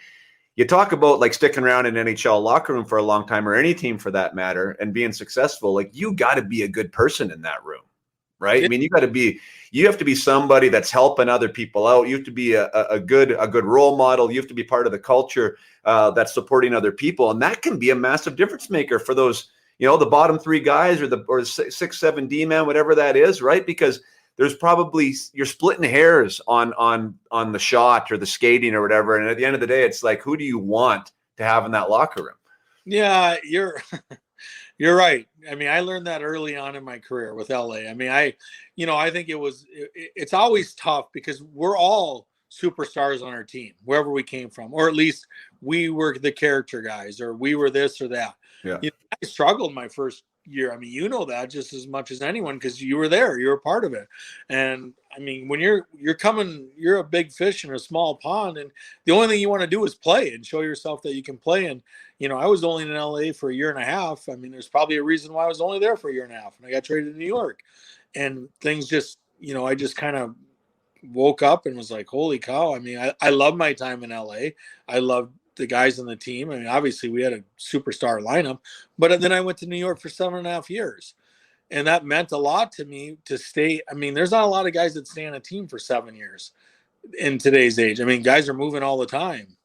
you talk about like sticking around in NHL locker room for a long time, or any team for that matter, and being successful. Like you got to be a good person in that room, right? I mean, you have to be somebody that's helping other people out. You have to be a good role model. You have to be part of the culture that's supporting other people, and that can be a massive difference maker for those, the bottom 3 guys or the 6, 7 D man, whatever that is, right? Because there's probably you're splitting hairs on the shot or the skating or whatever. And at the end of the day, it's like, who do you want to have in that locker room? Yeah, you're right. I mean, I learned that early on in my career with LA. I mean, I think it's always tough because we're all superstars on our team, wherever we came from, or at least we were the character guys, or we were this or that. Yeah. I struggled my first year. I mean, that just as much as anyone, because you were there, you were part of it. And I mean, when you're a big fish in a small pond, and the only thing you want to do is play and show yourself that you can play. And I was only in LA for a year and a half. I mean, there's probably a reason why I was only there for a year and a half, and I got traded to New York, and things just I just kind of woke up and was like, holy cow. I mean, I love my time in LA. I loved the guys on the team. I mean, obviously we had a superstar lineup, but then I went to New York for 7.5 years, and that meant a lot to me to stay. I mean, there's not a lot of guys that stay on a team for 7 years in today's age. I mean, guys are moving all the time.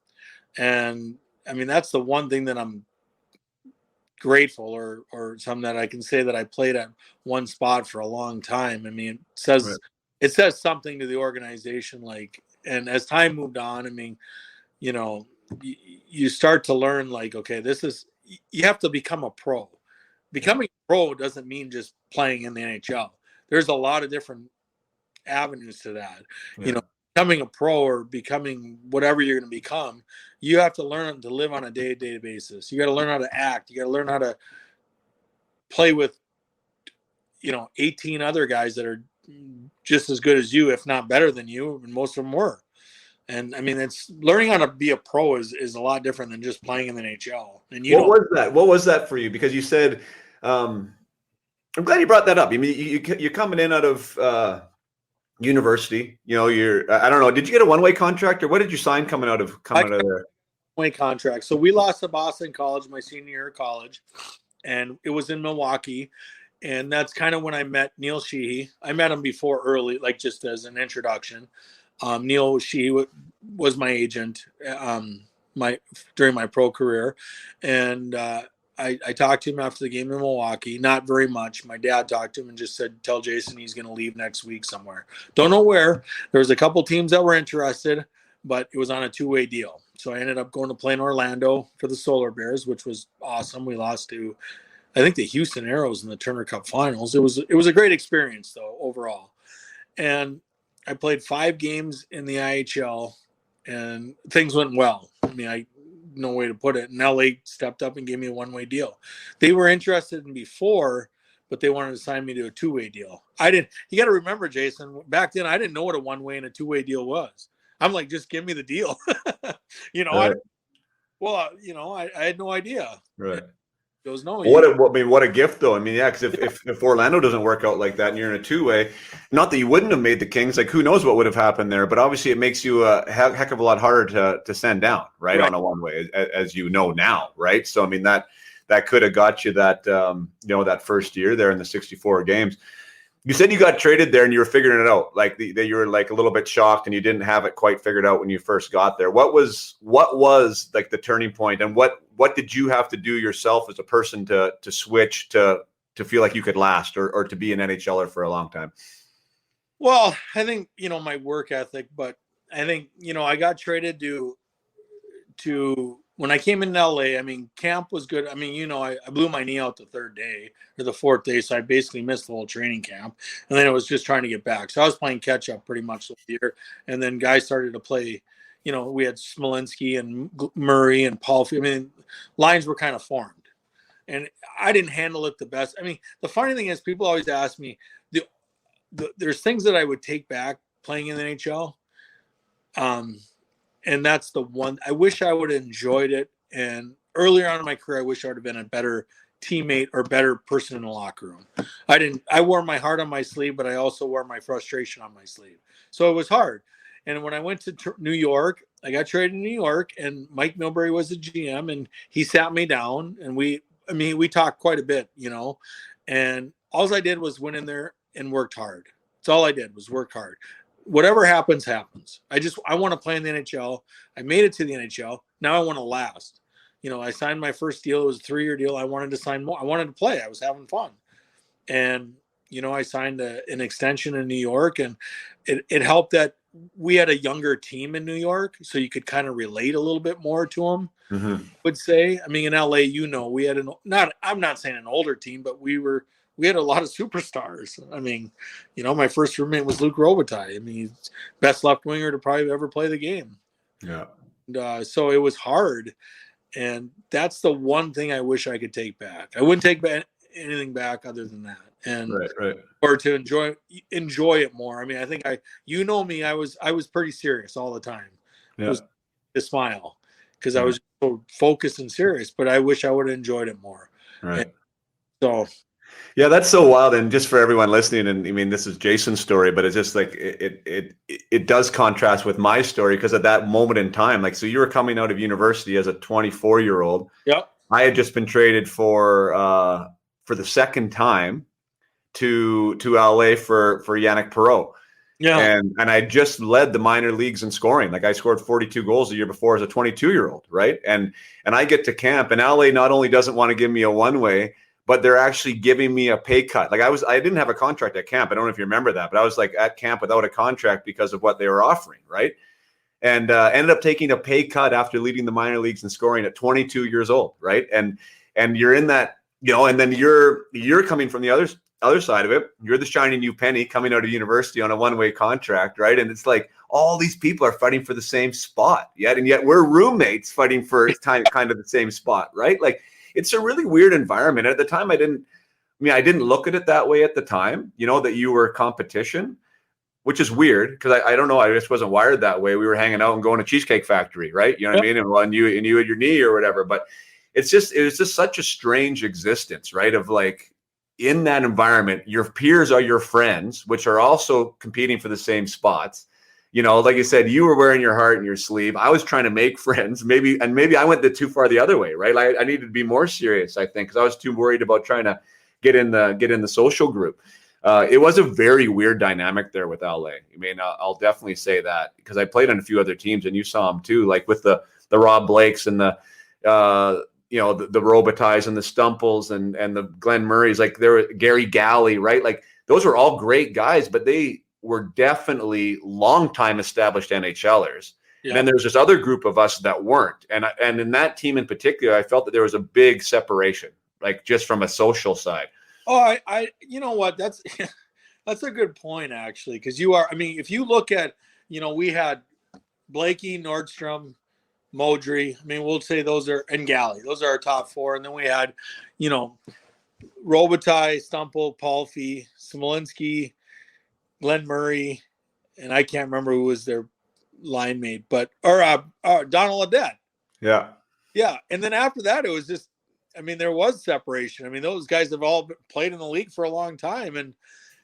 And I mean, that's the one thing that I'm grateful or something that I can say that I played at one spot for a long time. I mean, it says something to the organization, like, and as time moved on, I mean, you start to learn, like, okay, you have to become a pro. Becoming a pro doesn't mean just playing in the NHL. There's a lot of different avenues to that. Yeah. Becoming a pro or becoming whatever you're going to become, you have to learn to live on a day-to-day basis. You got to learn how to act. You got to learn how to play with, 18 other guys that are just as good as you, if not better than you, and most of them were. And I mean, it's learning how to be a pro is a lot different than just playing in the NHL. And what was that for you? Because you said, I'm glad you brought that up. I mean, you're coming in out of university, I don't know, did you get a one-way contract, or what did you sign coming out of there? One-way contract. So we lost to Boston College my senior year of college, and it was in Milwaukee. And that's kind of when I met Neil Sheehy. I met him before early, like just as an introduction. Neil Sheehy was my agent during my pro career. And I talked to him after the game in Milwaukee. Not very much. My dad talked to him and just said, tell Jason he's going to leave next week somewhere. Don't know where. There was a couple teams that were interested, but it was on a two-way deal. So I ended up going to play in Orlando for the Solar Bears, which was awesome. We lost to, I think, the Houston Aeros in the Turner Cup Finals. It was a great experience, though, overall. And I played 5 games in the IHL, and things went well. I mean, no way to put it. And LA stepped up and gave me a one-way deal. They were interested in before, but they wanted to sign me to a two-way deal. You got to remember, Jason, back then I didn't know what a one-way and a two-way deal was. I'm like, just give me the deal. Right. I had no idea. Right. Goes, no. What a gift, though. I mean, yeah, because if Orlando doesn't work out like that and you're in a two-way, not that you wouldn't have made the Kings, like who knows what would have happened there, but obviously it makes you a heck of a lot harder to send down, right. On a one-way, as you know now, right? So, I mean, that could have got you that, that first year there in the 64 games. You said you got traded there and you were figuring it out, like that you were like a little bit shocked and you didn't have it quite figured out when you first got there. What was like the turning point, and what did you have to do yourself as a person to switch to feel like you could last or to be an NHLer for a long time? Well, I think, my work ethic, but I think, I got traded to when I came in LA, I mean, camp was good. I mean, I blew my knee out the 3rd day or the 4th day. So I basically missed the whole training camp. And then it was just trying to get back. So I was playing catch up pretty much the year. And then guys started to play, we had Smolinski and Murray and Paul. I mean, lines were kind of formed. And I didn't handle it the best. I mean, the funny thing is people always ask me, there's things that I would take back playing in the NHL. And that's the one. I wish I would have enjoyed it. And earlier on in my career, I wish I would have been a better teammate or better person in the locker room. I wore my heart on my sleeve, but I also wore my frustration on my sleeve. So it was hard. And when I went to New York, I got traded to New York, and Mike Milbury was the GM, and he sat me down, and we talked quite a bit, and all I did was went in there and worked hard. That's all I did was work hard. Whatever happens, happens. I want to play in the NHL. I made it to the NHL. Now I want to last. I signed my first deal. It was a 3-year deal. I wanted to sign more. I wanted to play. I was having fun. And, I signed an extension in New York, and it helped that we had a younger team in New York, so you could kind of relate a little bit more to them, I would say. I mean, in LA, we had I'm not saying an older team, but we had a lot of superstars. I mean, my first roommate was Luc Robitaille. I mean, he's best left winger to probably ever play the game. Yeah. And, so it was hard. And that's the one thing I wish I could take back. I wouldn't take anything back other than that. And right. Or to enjoy it more. I mean, I think me, I was pretty serious all the time. Yeah. It was a smile because I was so focused and serious, but I wish I would have enjoyed it more. Right. And so yeah, that's so wild. And just for everyone listening, and I mean, this is Jason's story, but it's just like it does contrast with my story, because at that moment in time, like, so you were coming out of university as a 24-year-old. Yep. I had just been traded for the second time to LA for Yannick Perreault. Yeah. And I just led the minor leagues in scoring. Like, I scored 42 goals the year before as a 22-year-old, right? And I get to camp, and LA not only doesn't want to give me a one-way, but they're actually giving me a pay cut. Like, I didn't have a contract at camp. I don't know if you remember that, but I was like at camp without a contract because of what they were offering, right? And ended up taking a pay cut after leading the minor leagues in scoring at 22 years old, right? And you're in that, and then you're coming from the other side of it. You're the shiny new penny coming out of university on a one-way contract, right? And it's like all these people are fighting for the same spot, and yet we're roommates fighting for kind of the same spot, right? Like, it's a really weird environment. At the time, I didn't look at it that way at the time, that you were competition, which is weird because I don't know. I just wasn't wired that way. We were hanging out and going to Cheesecake Factory, right? You know what I mean? And you had your knee or whatever. But it was just such a strange existence, right? Of like, in that environment, your peers are your friends, which are also competing for the same spots. You know, like you said, you were wearing your heart in your sleeve. I was trying to make friends, maybe I went too far the other way, right? I needed to be more serious, I think, because I was too worried about trying to get in the social group. It was a very weird dynamic there with LA. I mean, I'll definitely say that, because I played on a few other teams, and you saw them too, like with the Rob Blakes and the the Robitailles and the Stumples and the Glenn Murrays, like there were Gary Galley, right? Like those were all great guys, but they were definitely long time established NHLers. Yeah. And then there's this other group of us that weren't. And in that team in particular, I felt that there was a big separation, like just from a social side. Oh, I you know what? That's a good point, actually, because if you look at, we had Blakey, Nordstrom, Modry. I mean, we'll say those are, and Galley. Those are our top four. And then we had, Robitaille, Stumple, Palfy, Smolinski, Glenn Murray, and I can't remember who was their line mate, or Donald Audette. Yeah. Yeah. And then after that, it was just, there was separation. Those guys have all played in the league for a long time. And,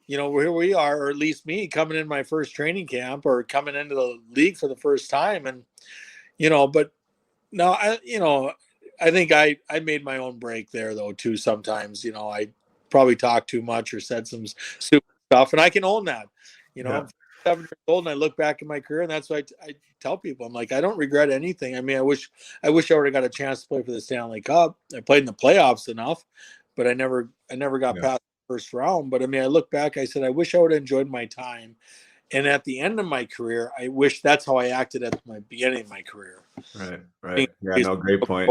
here we are, or at least me, coming in my first training camp or coming into the league for the first time. And, but no, I think I made my own break there, though, too. Sometimes, I probably talked too much or said some stupid stuff, and I can own that. I'm 7 years old, and I look back in my career, and that's what I tell people. I'm like, I don't regret anything. I wish I would have got a chance to play for the Stanley Cup. I played in the playoffs enough, but I never got past the first round. But I look back, I said, I wish I would have enjoyed my time. And at the end of my career, I wish that's how I acted at my beginning of my career. Right. Yeah, no, great point.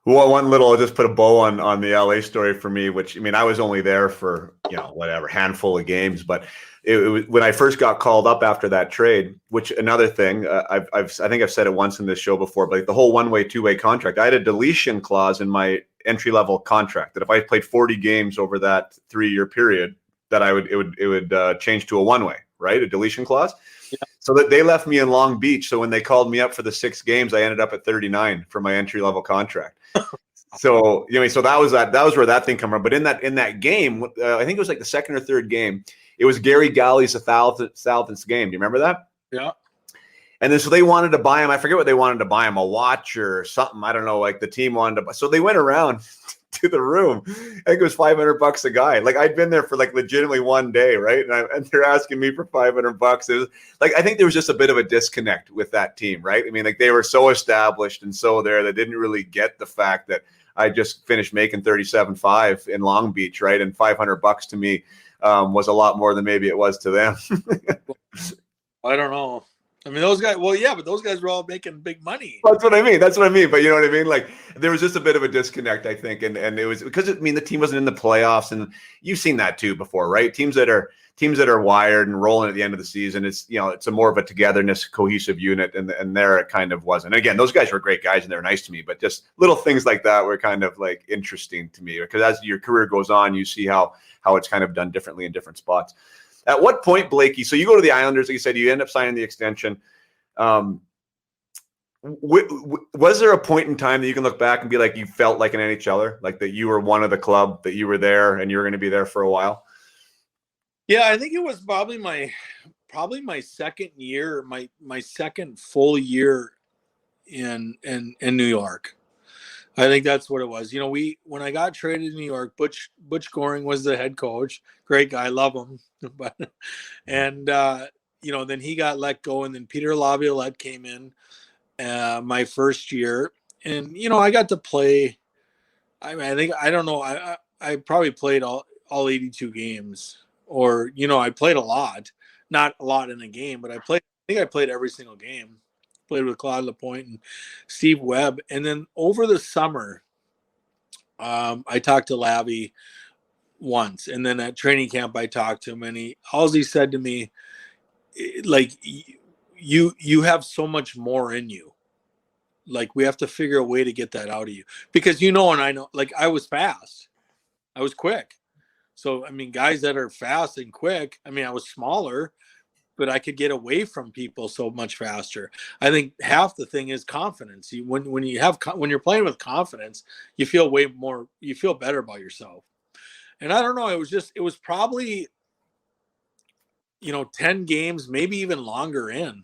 Well, I'll just put a bow on the LA story for me, which, I was only there for, handful of games, but it was when I first got called up after that trade, which another thing, I think I've said it once in this show before, but like the whole one-way, two-way contract, I had a deletion clause in my entry-level contract that if I played 40 games over that 3-year period, that it would change to a one-way, right? A deletion clause. Yeah. So that they left me in Long Beach. So when they called me up for the 6 games, I ended up at 39 for my entry-level contract. So, so that was where that thing came from. But in that game, I think it was like the second or third game, it was Gary Galley's 1,000th game. Do you remember that? Yeah. And then so they wanted to buy him. I forget what they wanted to buy him, a watch or something. I don't know. Like the team wanted to buy. So they went around to the room. I think it was $500 a guy. Like I'd been there for like legitimately one day, right? And they're asking me for $500. It was like, I think there was just a bit of a disconnect with that team, right? Like they were so established and so there, they didn't really get the fact that I just finished making $37.5 in Long Beach, right? And $500 to me was a lot more than maybe it was to them. I don't know. Those guys, well, yeah, but those guys were all making big money. That's what I mean. But you know what I mean? Like there was just a bit of a disconnect, I think. And it was because, the team wasn't in the playoffs, and you've seen that too before, right? Teams that are wired and rolling at the end of the season, it's a more of a togetherness, cohesive unit. And there it kind of wasn't. And again, those guys were great guys and they were nice to me, but just little things like that were kind of like interesting to me, because as your career goes on, you see how it's kind of done differently in different spots. At what point, Blakey, so you go to the Islanders, like you said, you end up signing the extension. Was there a point in time that you can look back and be like, you felt like an NHLer, like that you were one of the club, that you were there and you were going to be there for a while? Yeah, I think it was probably my second year, my second full year in New York. I think that's what it was. When I got traded to New York, Butch Goring was the head coach. Great guy, love him. But then he got let go, and then Peter Laviolette came in my first year, and I got to play. I probably played all 82 games, or I played a lot, not a lot in a game, but I think I played every single game. Played with Claude Lapointe and Steve Webb. And then over the summer, I talked to Lavi once. And then at training camp, I talked to him, and he said to me, like, you have so much more in you. Like, we have to figure a way to get that out of you. Because, and I know, like, I was fast. I was quick. So, guys that are fast and quick, I was smaller, but I could get away from people so much faster. I think half the thing is confidence. When you're playing with confidence, you feel better about yourself. And I don't know, it was probably, 10 games, maybe even longer in,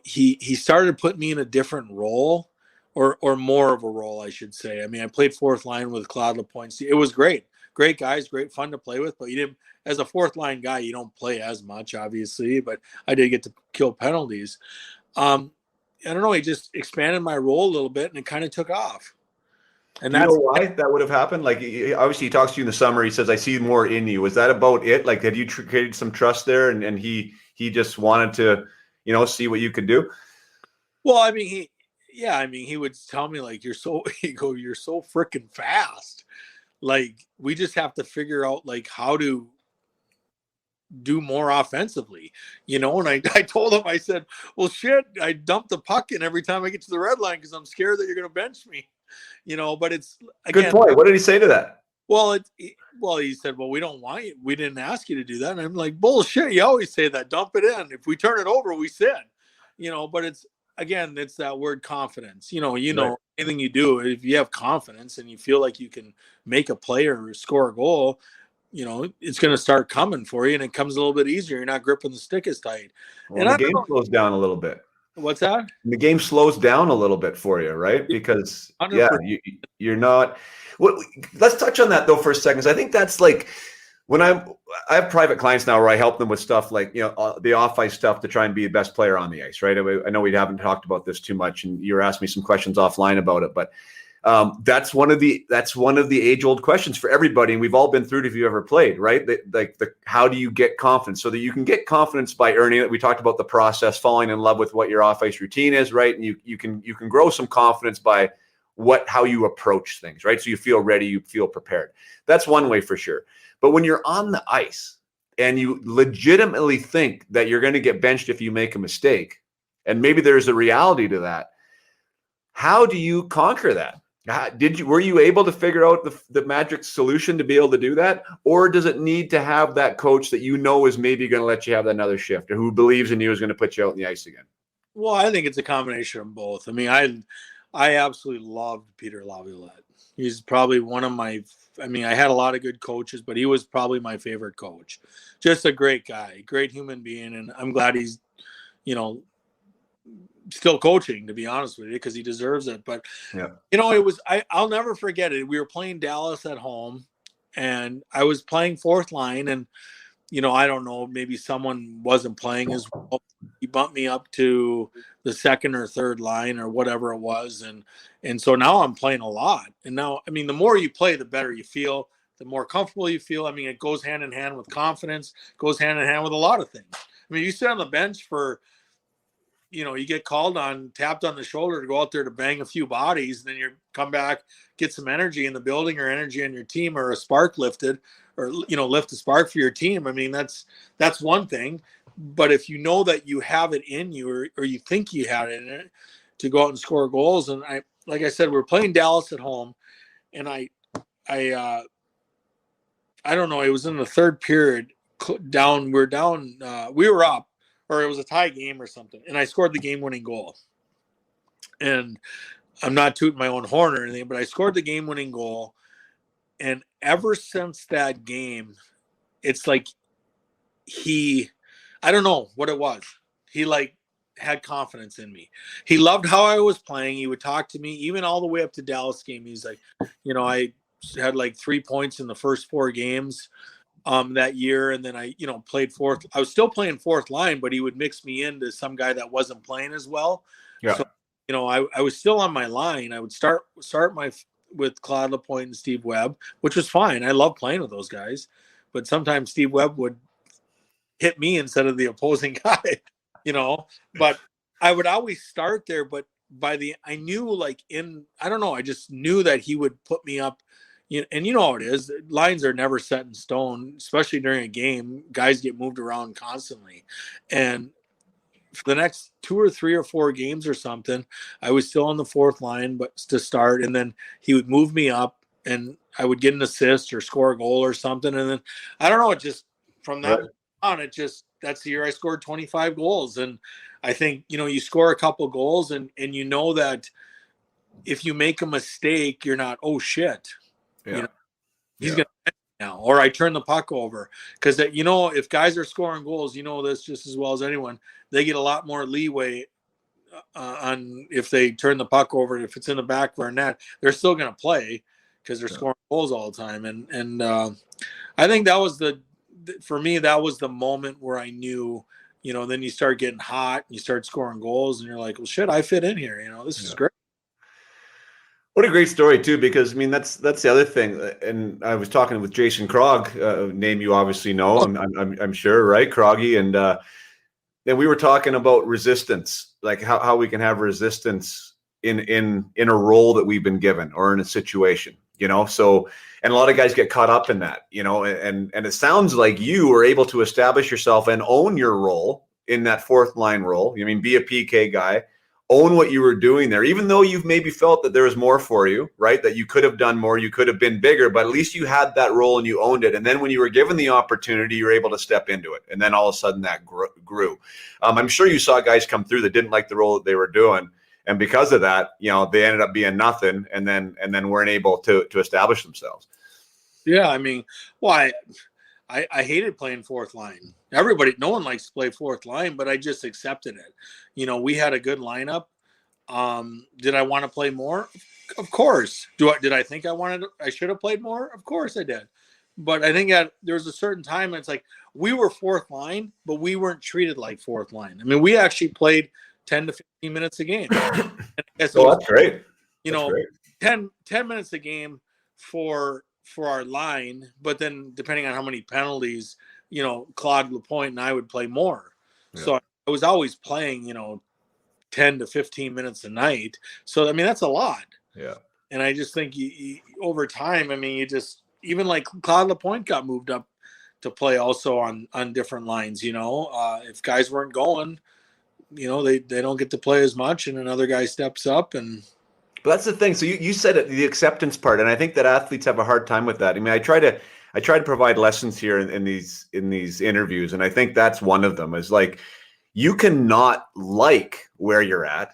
he started putting me in a different role, or more of a role, I should say. I mean, I played fourth line with Claude Lapointe. It was great guys, great fun to play with, but you didn't, as a fourth line guy, you don't play as much, obviously, but I did get to kill penalties. I don't know, he just expanded my role a little bit, and it kind of took off. And Do you know why that would have happened? Like, obviously, he talks to you in the summer. He says, "I see more in you." Was that about it? Like, had you created some trust there, and he just wanted to, see what you could do? Well, I mean, he would tell me, like, you're so freaking fast. Like, we just have to figure out, like, how to do more offensively, and I told him, I said, well, shit, I dump the puck in every time I get to the red line because I'm scared that you're going to bench me, but it's, again, good point. What did he say to that? Well, he said, well, we don't want you. We didn't ask you to do that. And I'm like, bullshit. You always say that. Dump it in. If we turn it over, we sit, but it's, again, it's that word confidence. Right. Anything you do, if you have confidence and you feel like you can make a play or score a goal, it's going to start coming for you, and it comes a little bit easier. You're not gripping the stick as tight. Well, and the game slows down a little bit. What's that? The game slows down a little bit for you, right? Because 100%. You're not. Let's touch on that though for a second. I think that's like when I have private clients now where I help them with stuff like the off ice stuff to try and be the best player on the ice, right? I know we haven't talked about this too much, and you're asking me some questions offline about it, but that's one of the age old questions for everybody, and we've all been through it if you ever played, right? How do you get confidence? So that you can get confidence by earning it. We talked about the process, falling in love with what your off ice routine is, right? And you can grow some confidence by how you approach things, right? So you feel ready, you feel prepared. That's one way for sure. But when you're on the ice and you legitimately think that you're going to get benched if you make a mistake, and maybe there's a reality to that, how do you conquer that? Were you able to figure out the magic solution to be able to do that? Or does it need to have that coach that is maybe going to let you have another shift, or who believes in you is going to put you out on the ice again? Well, I think it's a combination of both. I mean, I absolutely loved Peter Laviolette. He's probably one of my, I had a lot of good coaches, but he was probably my favorite coach. Just a great guy, great human being. And I'm glad he's, still coaching, to be honest with you, because he deserves it. But, I'll never forget it. We were playing Dallas at home, and I was playing fourth line, and, I don't know, maybe someone wasn't playing as well. He bumped me up to the second or third line or whatever it was. And so now I'm playing a lot. And now, the more you play, the better you feel, the more comfortable you feel. It goes hand in hand with confidence, goes hand in hand with a lot of things. You sit on the bench for, you get called on, tapped on the shoulder to go out there to bang a few bodies, and then you come back, get some energy in the building or energy in your team, or a spark lifted, or, lift a spark for your team. That's one thing. But if you know that you have it in you, or you think you had it in it, to go out and score goals. And like I said, we're playing Dallas at home, and I don't know, it was in the third period, we were up, or it was a tie game or something, and I scored the game-winning goal. And I'm not tooting my own horn or anything, but I scored the game-winning goal. And ever since that game, it's like I don't know what it was. He had confidence in me. He loved how I was playing. He would talk to me even all the way up to Dallas game. He's like, I had 3 points in the first 4 games that year. And then I, played fourth. I was still playing fourth line, but he would mix me into some guy that wasn't playing as well. Yeah. So, I was still on my line. I would start with Claude Lapointe and Steve Webb, which was fine. I love playing with those guys. But sometimes Steve Webb would hit me instead of the opposing guy, but I would always start there. But I knew I don't know, I just knew that he would put me up, and how it is. Lines are never set in stone, especially during a game. Guys get moved around constantly. And for the next 2 or 3 or 4 games or something, I was still on the fourth line, but to start, and then he would move me up, and I would get an assist or score a goal or something. And then, I don't know, it just, from that on, that's the year I scored 25 goals. And I think, you score a couple goals, and that if you make a mistake, you're not, oh shit, he's going to now, or I turn the puck over, because if guys are scoring goals, this just as well as anyone, they get a lot more leeway on if they turn the puck over. If it's in the back of our net, they're still going to play because they're scoring goals all the time. And I think that was for me, that was the moment where I knew, then you start getting hot and you start scoring goals and you're like, well, shit, I fit in here. This is great. What a great story too, because I mean that's the other thing. And I was talking with Jason Krog, name you obviously know, I'm sure, right, Kroggy, and then we were talking about resistance, like how we can have resistance in a role that we've been given or in a situation, So, and a lot of guys get caught up in that, and it sounds like you were able to establish yourself and own your role in that fourth line role. Be a PK guy. Own what you were doing there, even though you've maybe felt that there was more for you, right? That you could have done more, you could have been bigger, but at least you had that role and you owned it. And then when you were given the opportunity, you were able to step into it. And then all of a sudden that grew. I'm sure you saw guys come through that didn't like the role that they were doing. And because of that, they ended up being nothing and then weren't able to establish themselves. Yeah. I hated playing fourth line. No one likes to play fourth line, but I just accepted it. We had a good lineup. Did I want to play more? Of course. Did I think I should have played more? Of course I did. But I think that there was a certain time it's like we were fourth line, but we weren't treated like fourth line. We actually played 10 to 15 minutes a game. That's great. Great. 10 minutes a game for our line, but then depending on how many penalties, Claude Lapointe and I would play more. Yeah. So I was always playing, 10 to 15 minutes a night. So, that's a lot. Yeah. And I just think over time, even like Claude Lapointe got moved up to play also on different lines, if guys weren't going, they don't get to play as much and another guy steps up But that's the thing. So you said it, the acceptance part, and I think that athletes have a hard time with that. I try to provide lessons here in these interviews, and I think that's one of them. Is like you cannot like where you're at,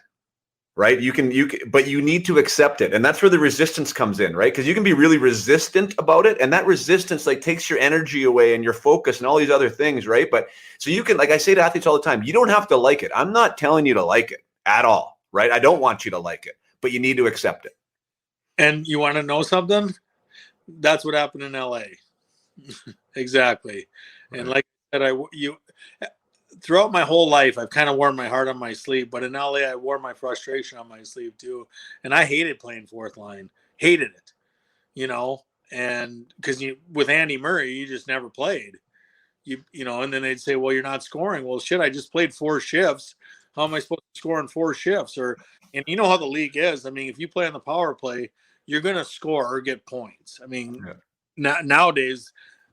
right? You can, but you need to accept it, and that's where the resistance comes in, right? Because you can be really resistant about it, and that resistance takes your energy away and your focus and all these other things, right? But so you can, like I say to athletes all the time, you don't have to like it. I'm not telling you to like it at all, right? I don't want you to like it. But you need to accept it. And you want to know something? That's what happened in LA. Exactly. Right. And like I said, throughout my whole life, I've kind of worn my heart on my sleeve, but in LA, I wore my frustration on my sleeve too. And I hated playing fourth line, hated it, and because with Andy Murray, you just never played, and then they'd say, well, you're not scoring. Well, shit, I just played 4 shifts. How am I supposed to score in 4 shifts? And you know how the league is. If you play on the power play, you're going to score or get points. Nowadays,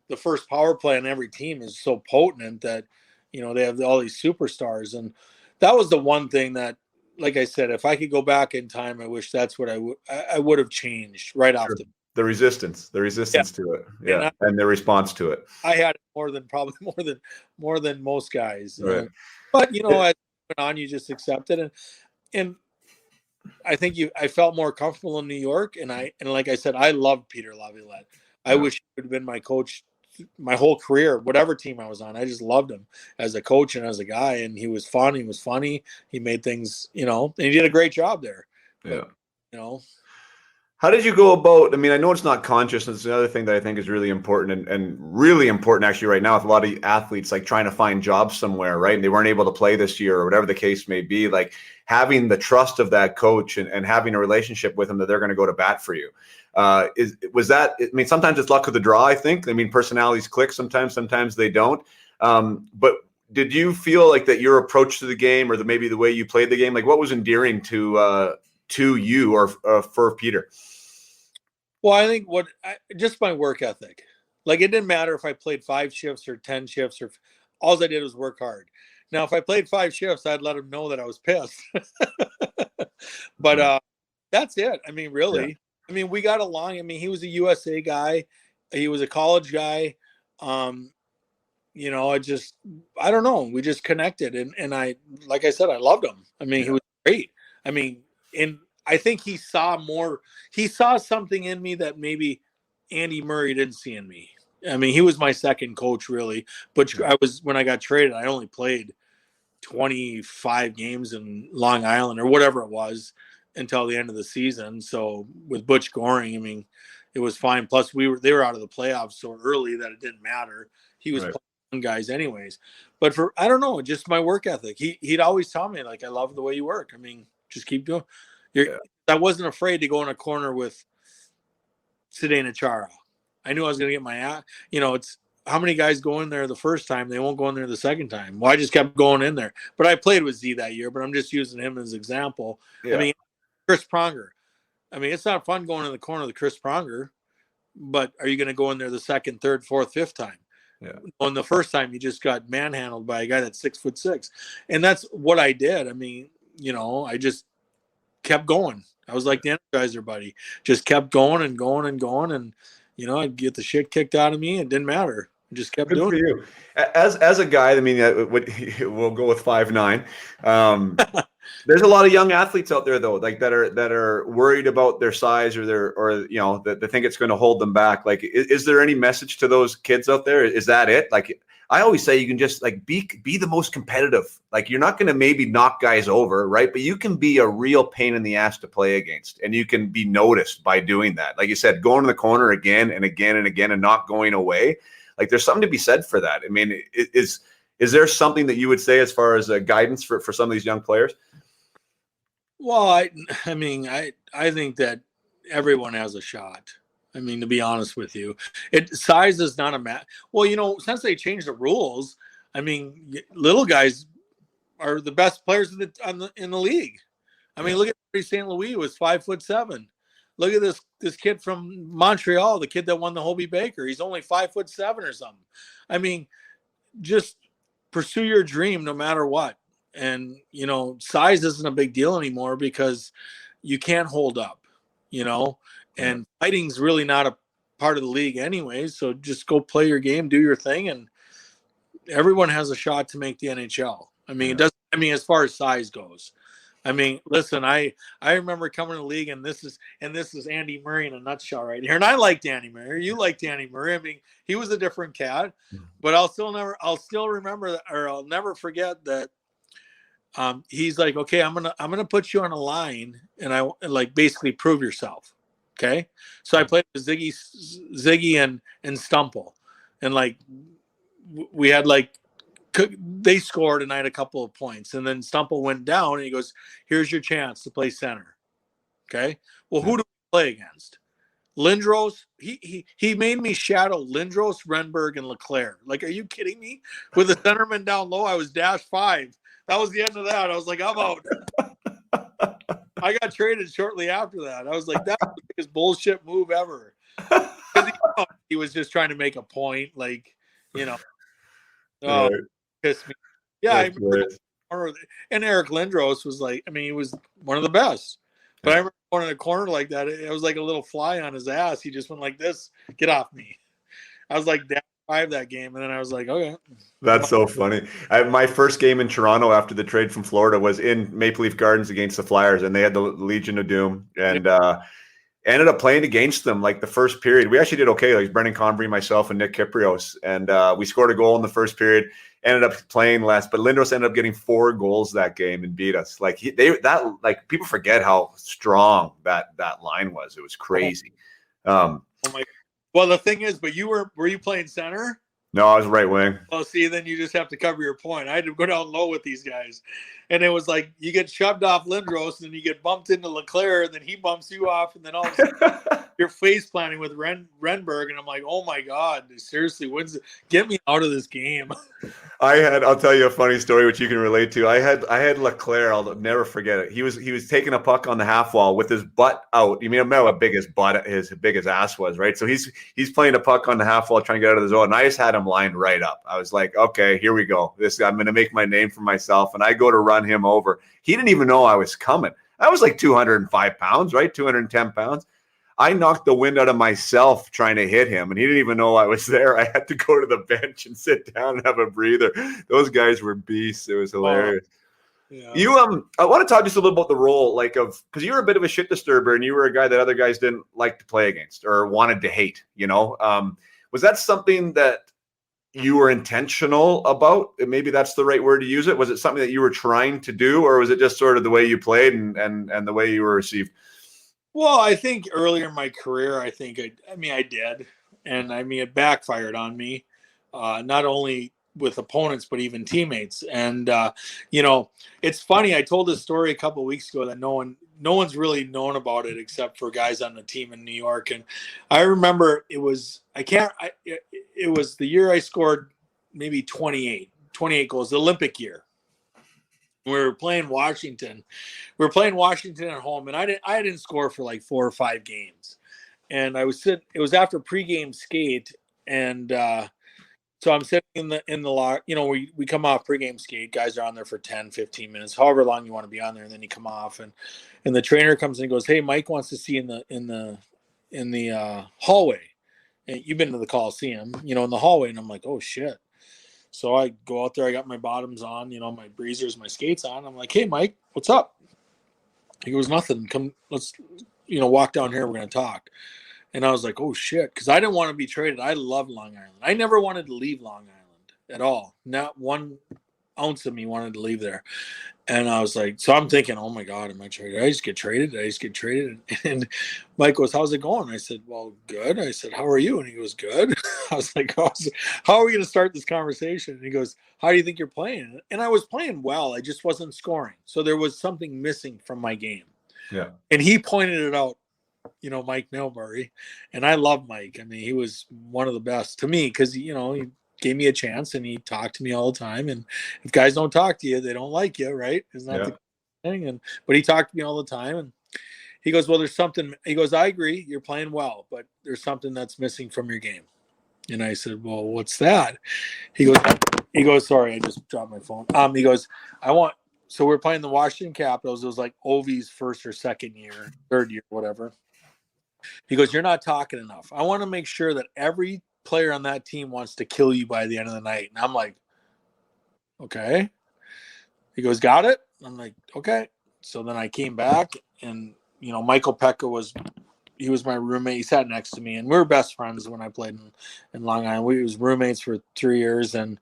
the first power play on every team is so potent that, they have all these superstars. And that was the one thing that, like I said, if I could go back in time, I wish that's what I would have changed right off the resistance to it. Yeah. And the response to it. I had it more than most guys. Right. But, as you went on, you just accept it. And I think I felt more comfortable in New York, and like I said, I loved Peter Laviolette. I wish he would have been my coach my whole career, whatever team I was on. I just loved him as a coach and as a guy, and he was fun. He was funny. He made things, and he did a great job there. Yeah. But, how did you go about, I know it's not conscious, and it's another thing that I think is really important and really important actually right now with a lot of athletes trying to find jobs somewhere, right? And they weren't able to play this year or whatever the case may be, having the trust of that coach and having a relationship with them that they're going to go to bat for you. Sometimes it's luck of the draw, I think. Personalities click sometimes they don't. But did you feel that your approach to the game or maybe the way you played the game, what was endearing to you or for Peter? Well, I think just my work ethic. It didn't matter if I played 5 shifts or 10 shifts, or all I did was work hard. Now, if I played 5 shifts, I'd let him know that I was pissed. But that's it. Really. Yeah. We got along. He was a USA guy. He was a college guy. I don't know. We just connected. And I, like I said, I loved him. He was great. And I think he saw something in me that maybe Andy Murray didn't see in me. I mean, he was my second coach, really. But when I got traded, I only played 25 games in Long Island or whatever it was until the end of the season. So with Butch Goring, I mean, it was fine. Plus, they were out of the playoffs so early that it didn't matter. He was playing guys anyways. But I don't know, just my work ethic. He'd always tell me, like, I love the way you work. I mean, just keep doing. I wasn't afraid to go in a corner with Zdeno Chara. I knew I was going to get my, it's how many guys go in there the first time, they won't go in there the second time. Well, I just kept going in there. But I played with Z that year, but I'm just using him as an example. Yeah. I mean, Chris Pronger. I mean, it's not fun going in the corner with Chris Pronger, but are you going to go in there the second, third, fourth, fifth time? Yeah. On the first time, you just got manhandled by a guy that's 6'6", and that's what I did. I mean, I just kept going. I was like the Energizer buddy, just kept going and going and going, and I'd get the shit kicked out of me. It didn't matter. I just kept doing it. You. As a guy, I mean, we'll go with 5'9". There's a lot of young athletes out there though, like that are worried about their size or that they think it's going to hold them back. Like, is there any message to those kids out there? Is that it? Like, I always say you can just like be the most competitive. Like, you're not going to maybe knock guys over, right? But you can be a real pain in the ass to play against, and you can be noticed by doing that. Like you said, going in the corner again and again and again and not going away. Like, there's something to be said for that. I mean, is there something that you would say as far as guidance for some of these young players? Well, I mean, I think that everyone has a shot. I mean, to be honest with you, size is not a match. Well, since they changed the rules, I mean, little guys are the best players in the league. I mean, look at St. Louis was 5'7". Look at this kid from Montreal, the kid that won the Hobie Baker. He's only 5'7" or something. I mean, just pursue your dream no matter what. And, size isn't a big deal anymore because you can't hold up, and fighting's really not a part of the league anyways. So just go play your game, do your thing. And everyone has a shot to make the NHL. I mean, it doesn't, as far as size goes. I mean, listen, I remember coming to the league, and this is Andy Murray in a nutshell right here. And I liked Andy Murray. You liked Andy Murray. I mean, he was a different cat, but I'll still remember that, or I'll never forget that. He's like, okay, I'm gonna put you on a line, and I like basically prove yourself. Okay, so I played with Ziggy and Stumple, and like we had they scored and I had a couple of points, and then Stumple went down, and he goes, "Here's your chance to play center." Okay, well, who do we play against? Lindros. He made me shadow Lindros, Renberg, and Leclerc. Like, are you kidding me? With the centerman down low, I was -5. That was the end of that. I was like, I'm out. I got traded shortly after that. I was like, that's the biggest bullshit move ever. He was just trying to make a point, like, pissed me. Yeah, I remember. And Eric Lindros was like, I mean, he was one of the best. But I remember going in a corner like that. It was like a little fly on his ass. He just went like this, get off me. I was like, -5 that game, and then I was like, okay. That's so funny. My first game in Toronto after the trade from Florida was in Maple Leaf Gardens against the Flyers, and they had the Legion of Doom, and ended up playing against them like the first period. We actually did okay, like Brendan Convery, myself, and Nick Kyprios, and we scored a goal in the first period. Ended up playing less, but Lindros ended up getting 4 goals that game and beat us. Like people forget how strong that line was. It was crazy. Oh my. Well, the thing is, but were you playing center? No, I was right wing. Oh, see, then you just have to cover your point. I had to go down low with these guys. And it was like you get shoved off Lindros, and then you get bumped into Leclerc, and then he bumps you off, and then all of a sudden you're face planting with Renberg, and I'm like, oh my God, seriously, get me out of this game. I'll tell you a funny story which you can relate to. I had Leclerc, I'll never forget it. He was taking a puck on the half wall with his butt out. You mean how big his ass was, right? So he's playing a puck on the half wall trying to get out of the zone, and I just had him lined right up. I was like, okay, here we go. I'm going to make my name for myself, and I go to run him over. He didn't even know I was coming. I was like 205 pounds, right? 210 pounds. I knocked the wind out of myself trying to hit him, and he didn't even know I was there. I had to go to the bench and sit down and have a breather. Those guys were beasts. It was hilarious. Yeah. I want to talk just a little about the role, because you were a bit of a shit disturber, and you were a guy that other guys didn't like to play against or wanted to hate. Was that something that you were intentional about? Maybe that's the right word to use it. Was it something that you were trying to do, or was it just sort of the way you played and the way you were received? Well, I think earlier in my career, I did. And it backfired on me, not only with opponents, but even teammates. And, it's funny. I told this story a couple of weeks ago that no one's really known about it except for guys on the team in New York. And I remember it was the year I scored maybe 28 goals, the Olympic year. We were playing Washington. At home, and I didn't score for like 4 or 5 games. And it was after pregame skate, and so I'm sitting in the lock. We come off pregame skate. Guys are on there for 10, 15 minutes, however long you want to be on there, and then you come off, and the trainer comes in and goes, "Hey, Mike wants to see in the hallway." And you've been to the Coliseum, in the hallway, and I'm like, "Oh shit." So I go out there. I got my bottoms on, my breezers, my skates on. I'm like, "Hey, Mike, what's up?" He goes, "Nothing. Come, let's, walk down here. We're going to talk." And I was like, "Oh shit." Cause I didn't want to be traded. I love Long Island. I never wanted to leave Long Island at all. Not 1 ounce of me wanted to leave there. And I was like, so I'm thinking, "Oh my God, am I traded? Did I just get traded? And Mike goes, "How's it going?" I said, "Well, good." I said, "How are you?" And he goes, "Good." I was like, "How are we going to start this conversation?" And he goes, "How do you think you're playing?" And I was playing well. I just wasn't scoring. So there was something missing from my game. Yeah. And he pointed it out, Mike Milbury. And I love Mike. He was one of the best to me because, he gave me a chance and he talked to me all the time. And if guys don't talk to you, they don't like you, right? Isn't that the thing? But he talked to me all the time. And he goes, "Well, there's something." He goes, "I agree. You're playing well, but there's something that's missing from your game." And I said, "Well, what's that?" He goes, "Sorry, I just dropped my phone." He goes, so we're playing the Washington Capitals. It was like Ovi's first or second year, third year, whatever. He goes, "You're not talking enough. I want to make sure that every player on that team wants to kill you by the end of the night." And I'm like, "Okay." He goes, "Got it?" I'm like, "Okay." So then I came back, and Michael Pekka was my roommate. He sat next to me, and we were best friends when I played in Long Island. We was roommates for 3 years, and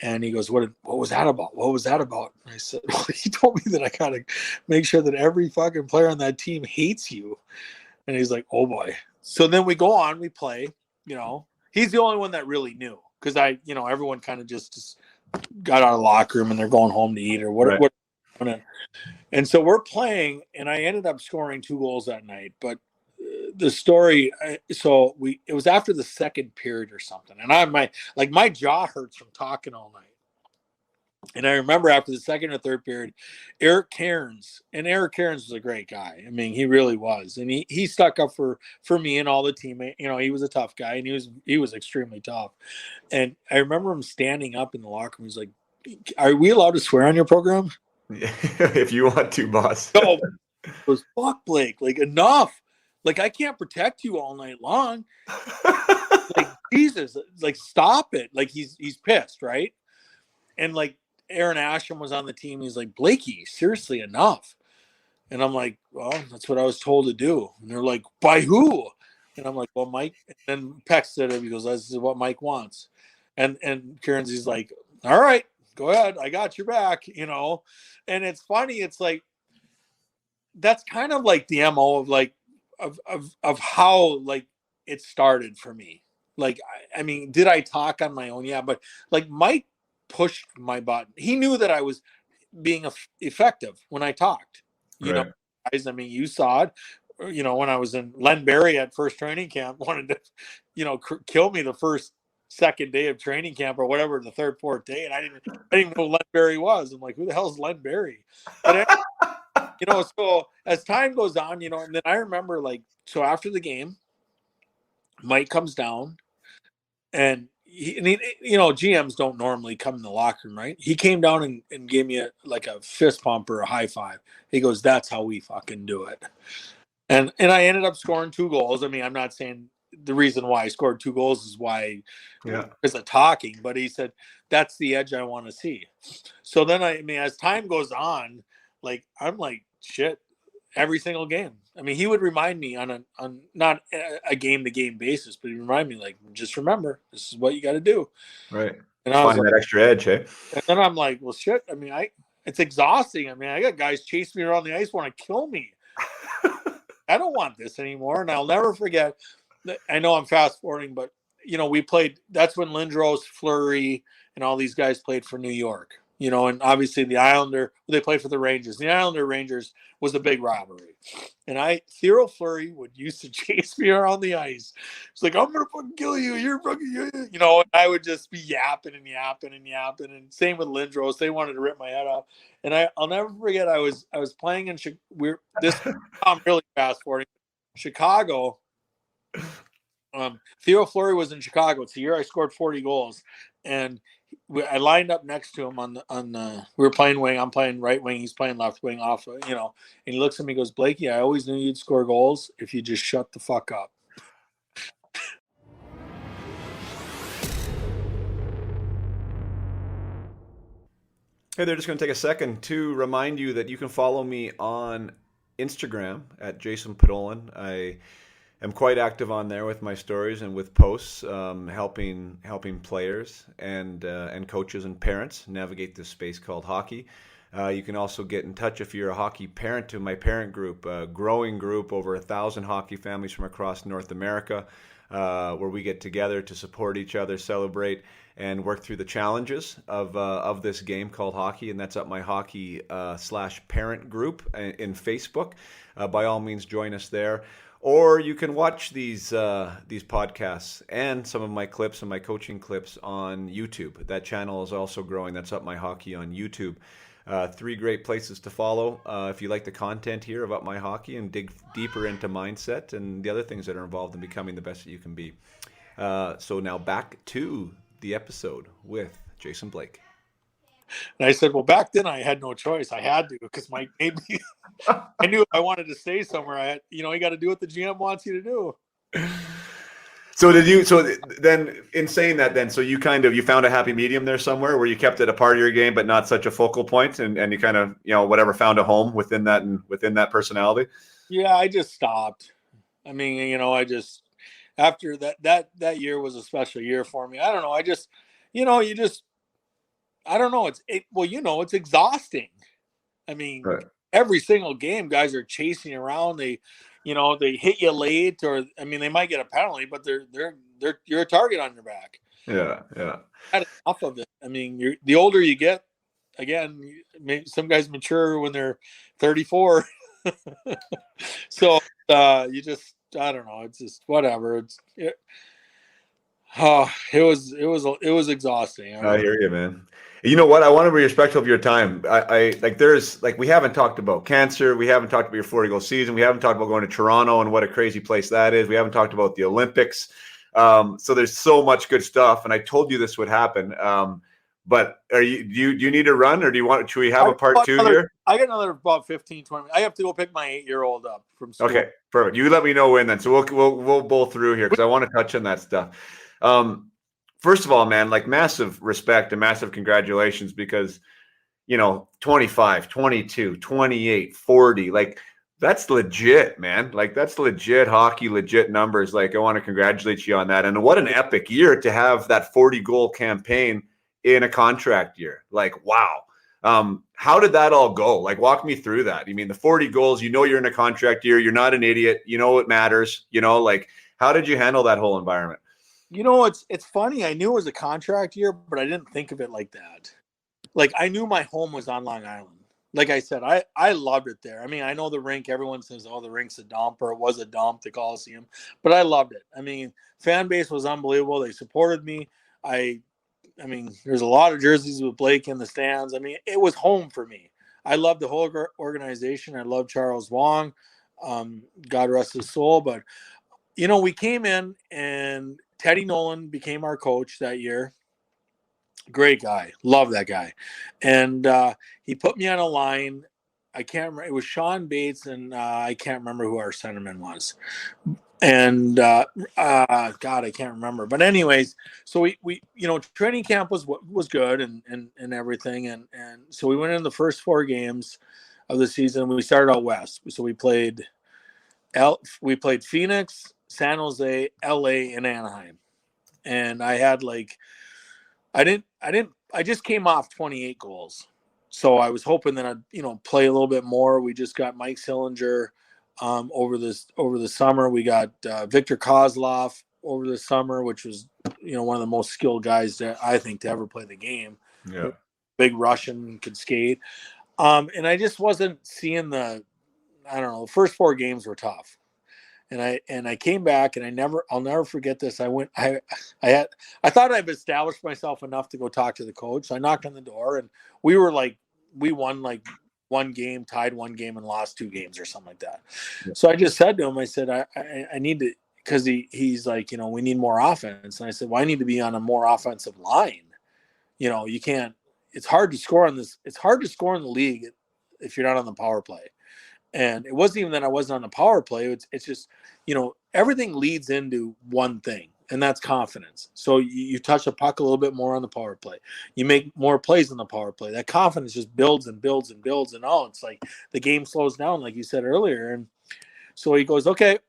he goes, what was that about? What was that about?" And I said, "Well, he told me that I gotta make sure that every fucking player on that team hates you." And he's like, "Oh boy." So then we go on, we play. He's the only one that really knew because everyone kind of just got out of the locker room and they're going home to eat or what. Right. What. And so we're playing, and I ended up scoring 2 goals that night. But the story, it was after the second period or something, and my jaw hurts from talking all night. And I remember after the second or third period, Eric Cairns was a great guy. He really was. And he stuck up for me and all the teammates. He was a tough guy, and he was extremely tough. And I remember him standing up in the locker room. He's like, "Are we allowed to swear on your program?" If you want to, boss. No, it was, "Fuck, Blake, like enough. Like I can't protect you all night long. Like Jesus, like stop it." Like he's pissed, right? And like Aaron Asham was on the team. He's like, "Blakey, seriously, enough." And I'm like, "Well, that's what I was told to do." And they're like, "By who?" And I'm like, "Well, Mike." And then Peck said it. He goes, "This is what Mike wants." And Kieran's like, "All right, go ahead. I got your back." And it's funny. It's like, that's kind of like the MO of like, of how like it started for me. Like, did I talk on my own? Yeah. But like Mike pushed my button. He knew that I was being effective when I talked. Right. Guys, you saw it. When I was in Len Berry at first training camp, wanted to, kill me the first, second day of training camp or whatever, the third, fourth day, and I didn't know who Len Berry was. I'm like, "Who the hell is Len Berry?" But so as time goes on, and then I remember so after the game, Mike comes down. And GMs don't normally come in the locker room, right? He came down and gave me a fist pump or a high five. He goes, "That's how we fucking do it." And I ended up scoring 2 goals. I'm not saying the reason why I scored 2 goals is why, because of talking, but he said, "That's the edge I want to see." So then as time goes on, I'm like, shit, every single game. I mean, he would remind me on not a game to game basis, but he'd remind me like, just remember, this is what you got to do. Right. And I was Find like, that extra edge, hey? and then I'm like, well, shit. I mean, it's exhausting. I mean, I got guys chasing me around the ice, want to kill me. I don't want this anymore. And I'll never forget. I know I'm fast forwarding, but we played. That's when Lindros, Fleury, and all these guys played for New York. And obviously the Islander, they played for the Rangers. The Islander Rangers was a big rivalry. And Theo Fleury used to chase me around the ice. It's like, I'm going to fucking kill you. You're fucking, and I would just be yapping and yapping and yapping. And same with Lindros. They wanted to rip my head off. And I'll never forget, I was playing in I'm really fast forwarding. Chicago. Theo Fleury was in Chicago. It's the year I scored 40 goals. And I lined up next to him on the we were playing wing. I'm playing right wing. He's playing left wing off, and he looks at me and goes, Blakey, I always knew you'd score goals if you just shut the fuck up. Hey, they're just going to take a second to remind you that you can follow me on Instagram at Jason Podolin. I am quite active on there with my stories and with posts, helping players and coaches and parents navigate this space called hockey. You can also get in touch if you're a hockey parent to my parent group, a growing group, over 1,000 hockey families from across North America, where we get together to support each other, celebrate, and work through the challenges of this game called hockey. And that's at my hockey /parent group in Facebook. By all means, join us there. Or you can watch these podcasts and some of my clips and my coaching clips on YouTube. That channel is also growing. That's Up My Hockey on YouTube. 3 great places to follow if you like the content here of Up My Hockey and dig deeper into mindset and the other things that are involved in becoming the best that you can be. So now back to the episode with Jason Blake. And I said, well, back then I had no choice. I had to, because Mike made me. I knew if I wanted to stay somewhere, you got to do what the GM wants you to do. So then in saying that, then, so you you found a happy medium there somewhere where you kept it a part of your game, but not such a focal point, and you kind of, found a home within that and within that personality. Yeah, I just stopped. I mean, I just, after that year was a special year for me. I don't know. I just, I don't know. It's exhausting. I mean, right. Every single game, guys are chasing around. They hit you late, or they might get a penalty, but you're a target on your back. Yeah. I had enough of it. I mean, the older you get, again, some guys mature when they're 34. So you just, I don't know. It's just whatever. It was exhausting. I hear you, man. You know what? I want to be respectful of your time. We haven't talked about cancer. We haven't talked about your 40-goal season. We haven't talked about going to Toronto and what a crazy place that is. We haven't talked about the Olympics. So there's so much good stuff. And I told you this would happen. But do you need to run, or should we have a part 2 here? I got another about 15, 20 minutes. I have to go pick my 8-year-old up from school. Okay, perfect. You let me know when then. So we'll bowl through here because I want to touch on that stuff. First of all, man, massive respect and massive congratulations because, 25, 22, 28, 40, that's legit, man. That's legit hockey, legit numbers. I want to congratulate you on that. And what an epic year to have that 40-goal campaign in a contract year. Wow. How did that all go? Walk me through that. The 40 goals, you're in a contract year. You're not an idiot. It matters. How did you handle that whole environment? It's funny. I knew it was a contract year, but I didn't think of it like that. I knew my home was on Long Island. Like I said, I loved it there. I know the rink, everyone says, oh, the rink's a dump, or it was a dump, the Coliseum, but I loved it. Fan base was unbelievable. They supported me. There's a lot of jerseys with Blake in the stands. It was home for me. I loved the whole organization. I love Charles Wong. God rest his soul. But, we came in and Teddy Nolan became our coach that year. Great guy. Love that guy. And he put me on a line. I can't remember. It was Sean Bates, and I can't remember who our centerman was. And God, I can't remember. But anyways, so we training camp was good and everything. And so we went in the first 4 games. of the season. We started out west, so we played Phoenix, San Jose, LA, and Anaheim. And I had I just came off 28 goals. So I was hoping that I'd, play a little bit more. We just got Mike Sillinger over the summer. We got Victor Kozlov over the summer, which was, one of the most skilled guys that I think to ever play the game. Yeah. Big Russian, could skate. And I just wasn't seeing the first 4 games were tough. And I came back, and I'll never forget this. I thought I've established myself enough to go talk to the coach. So I knocked on the door, and we won like 1 game, tied 1 game, and lost 2 games or something like that. Yeah. So I just said to him, I said, I need to, because he's like, we need more offense. And I said, well, I need to be on a more offensive line. You can't, it's hard to score in the league if you're not on the power play. And it wasn't even that I wasn't on the power play. It's just, everything leads into one thing, and that's confidence. So you touch the puck a little bit more on the power play. You make more plays on the power play. That confidence just builds and builds and builds. And it's like the game slows down, like you said earlier. And so he goes, okay,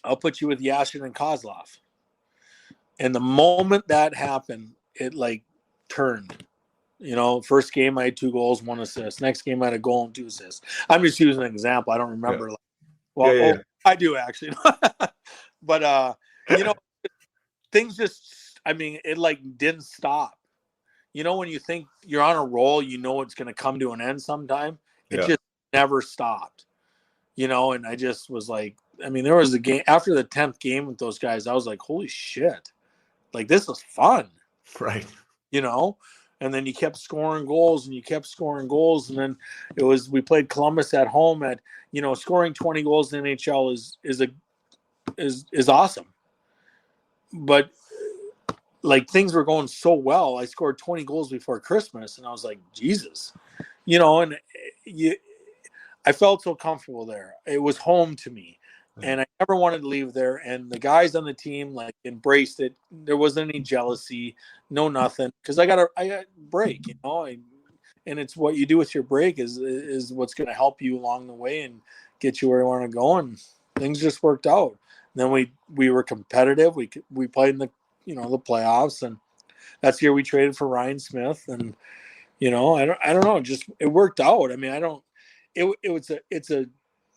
I'll put you with Yashin and Kozlov. And the moment that happened, it turned. First game I had 2 goals, 1 assist. Next game I had a goal and 2 assists. I'm just using an example. I don't remember. Yeah. I do actually. But things just, it didn't stop. When you think you're on a roll, it's going to come to an end sometime. It just never stopped. And I just was like, there was a game after the 10th game with those guys. I was like, holy shit, this is fun. Right. And then you kept scoring goals, and and then we played Columbus at home at, scoring 20 goals in the NHL is awesome. But things were going so well. I scored 20 goals before Christmas, and I was like, Jesus, and I felt so comfortable there. It was home to me. And I never wanted to leave there. And the guys on the team embraced it. There wasn't any jealousy, no nothing. Because I got a break, and it's what you do with your break is what's going to help you along the way and get you where you want to go. And things just worked out. And then we were competitive. We played in the the playoffs, and that's the year we traded for Ryan Smith. And I don't know, just it worked out. It's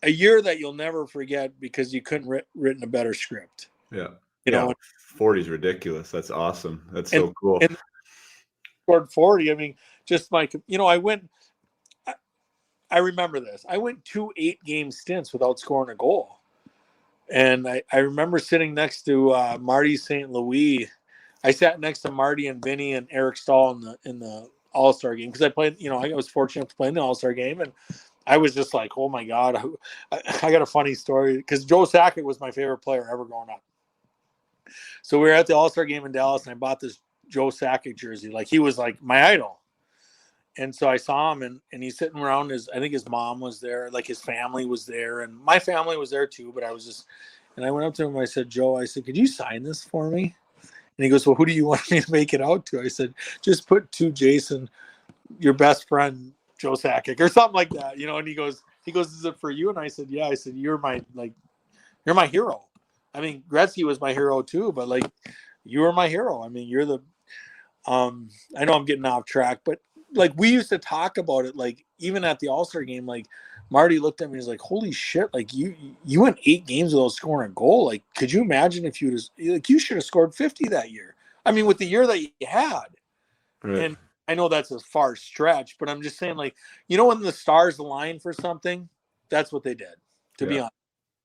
a year that you'll never forget because you couldn't written a better script. Yeah. 40 is ridiculous. That's awesome. That's so cool. And scored 40. Just I remember this. I went 2 8-game stints without scoring a goal. And I remember sitting next to Marty St. Louis. I sat next to Marty and Vinny and Eric Stahl in the All-Star game because I played, I was fortunate to play in the All-Star game, and I was just like, oh my God. I got a funny story because Joe Sakic was my favorite player ever growing up. So we were at the All-Star game in Dallas, and I bought this Joe Sakic jersey. He was my idol. And so I saw him, and he's sitting around I think his mom was there, his family was there, and my family was there too. But I went up to him and I said, Joe, could you sign this for me? And he goes, well, who do you want me to make it out to? I said, just put to Jason, your best friend, Joe Sakic, or something like that, and he goes, is it for you? And I said, yeah. I said, you're my hero. Gretzky was my hero too, but you were my hero. You're the, I know I'm getting off track, but we used to talk about it, even at the All-Star game, Marty looked at me and was like, holy shit, you went 8 games without scoring a goal. Could you imagine if you should have scored 50 that year? With the year that you had. Right. And I know that's a far stretch, but I'm just saying, when the stars align for something, that's what they did, to be honest.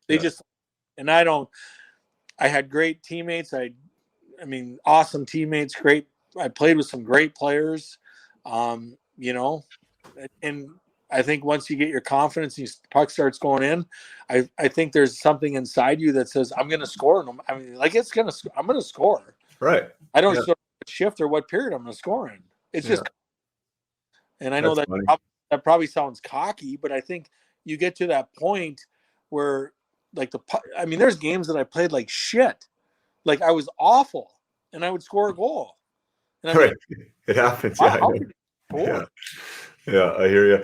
They just, and I had great teammates. Awesome teammates, I played with some great players, and I think once you get your confidence and the puck starts going in, I think there's something inside you that says, I'm going to score. I'm going to score. Right. I don't know what shift or what period I'm going to score in. It's just, and I know that probably sounds cocky, but I think you get to that point where there's games that I played like shit. I was awful and I would score a goal. And right. It happens. Yeah. I hear you.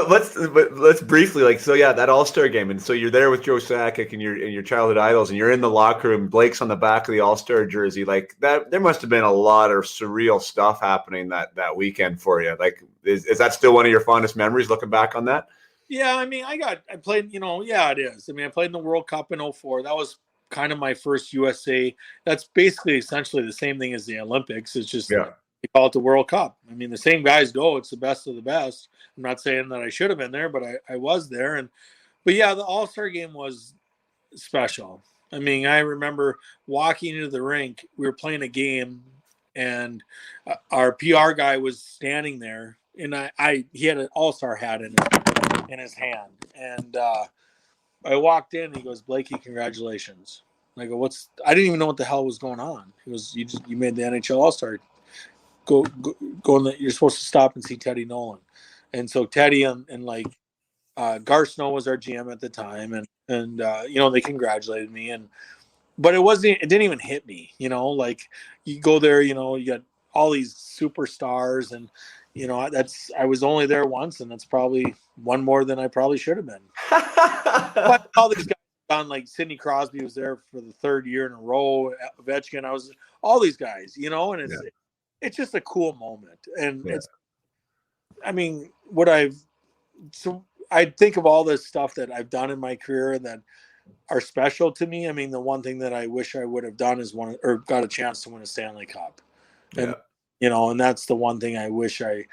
Let's briefly that All-Star game, and so you're there with Joe Sakic and your childhood idols, and you're in the locker room. Blake's on the back of the All-Star jersey. Like that, there must have been a lot of surreal stuff happening that weekend for you. Like, is that still one of your fondest memories looking back on that? Yeah, I mean, I played, yeah, it is. I mean, I played in the World Cup in '04. That was kind of my first USA. That's basically essentially the same thing as the Olympics. It's just Yeah. they call it the World Cup. I mean, the same guys go. It's the best of the best. I'm not saying that I should have been there, but I was there. But yeah, the All-Star game was special. I mean, I remember walking into the rink. We were playing a game, and our PR guy was standing there, and he had an All-Star hat in his hand, and I walked in. And he goes, "Blakey, congratulations." And I go, "What's?" I didn't even know what the hell was going on. He goes, "You made the NHL All-Star. Go you're supposed to stop and see Teddy Nolan." And so Teddy and like Gar Snow was our GM at the time, and they congratulated me, but it didn't even hit me, like you go there, you got all these superstars, and I was only there once, and that's probably one more than I probably should have been. But all these guys on, like Sidney Crosby was there for the third year in a row, Ovechkin, I was all these guys, and it's just a cool moment, and it's, I mean, I think of all this stuff that I've done in my career that are special to me. I mean, the one thing that I wish I would have done is got a chance to win a Stanley Cup. And, and that's the one thing I wish I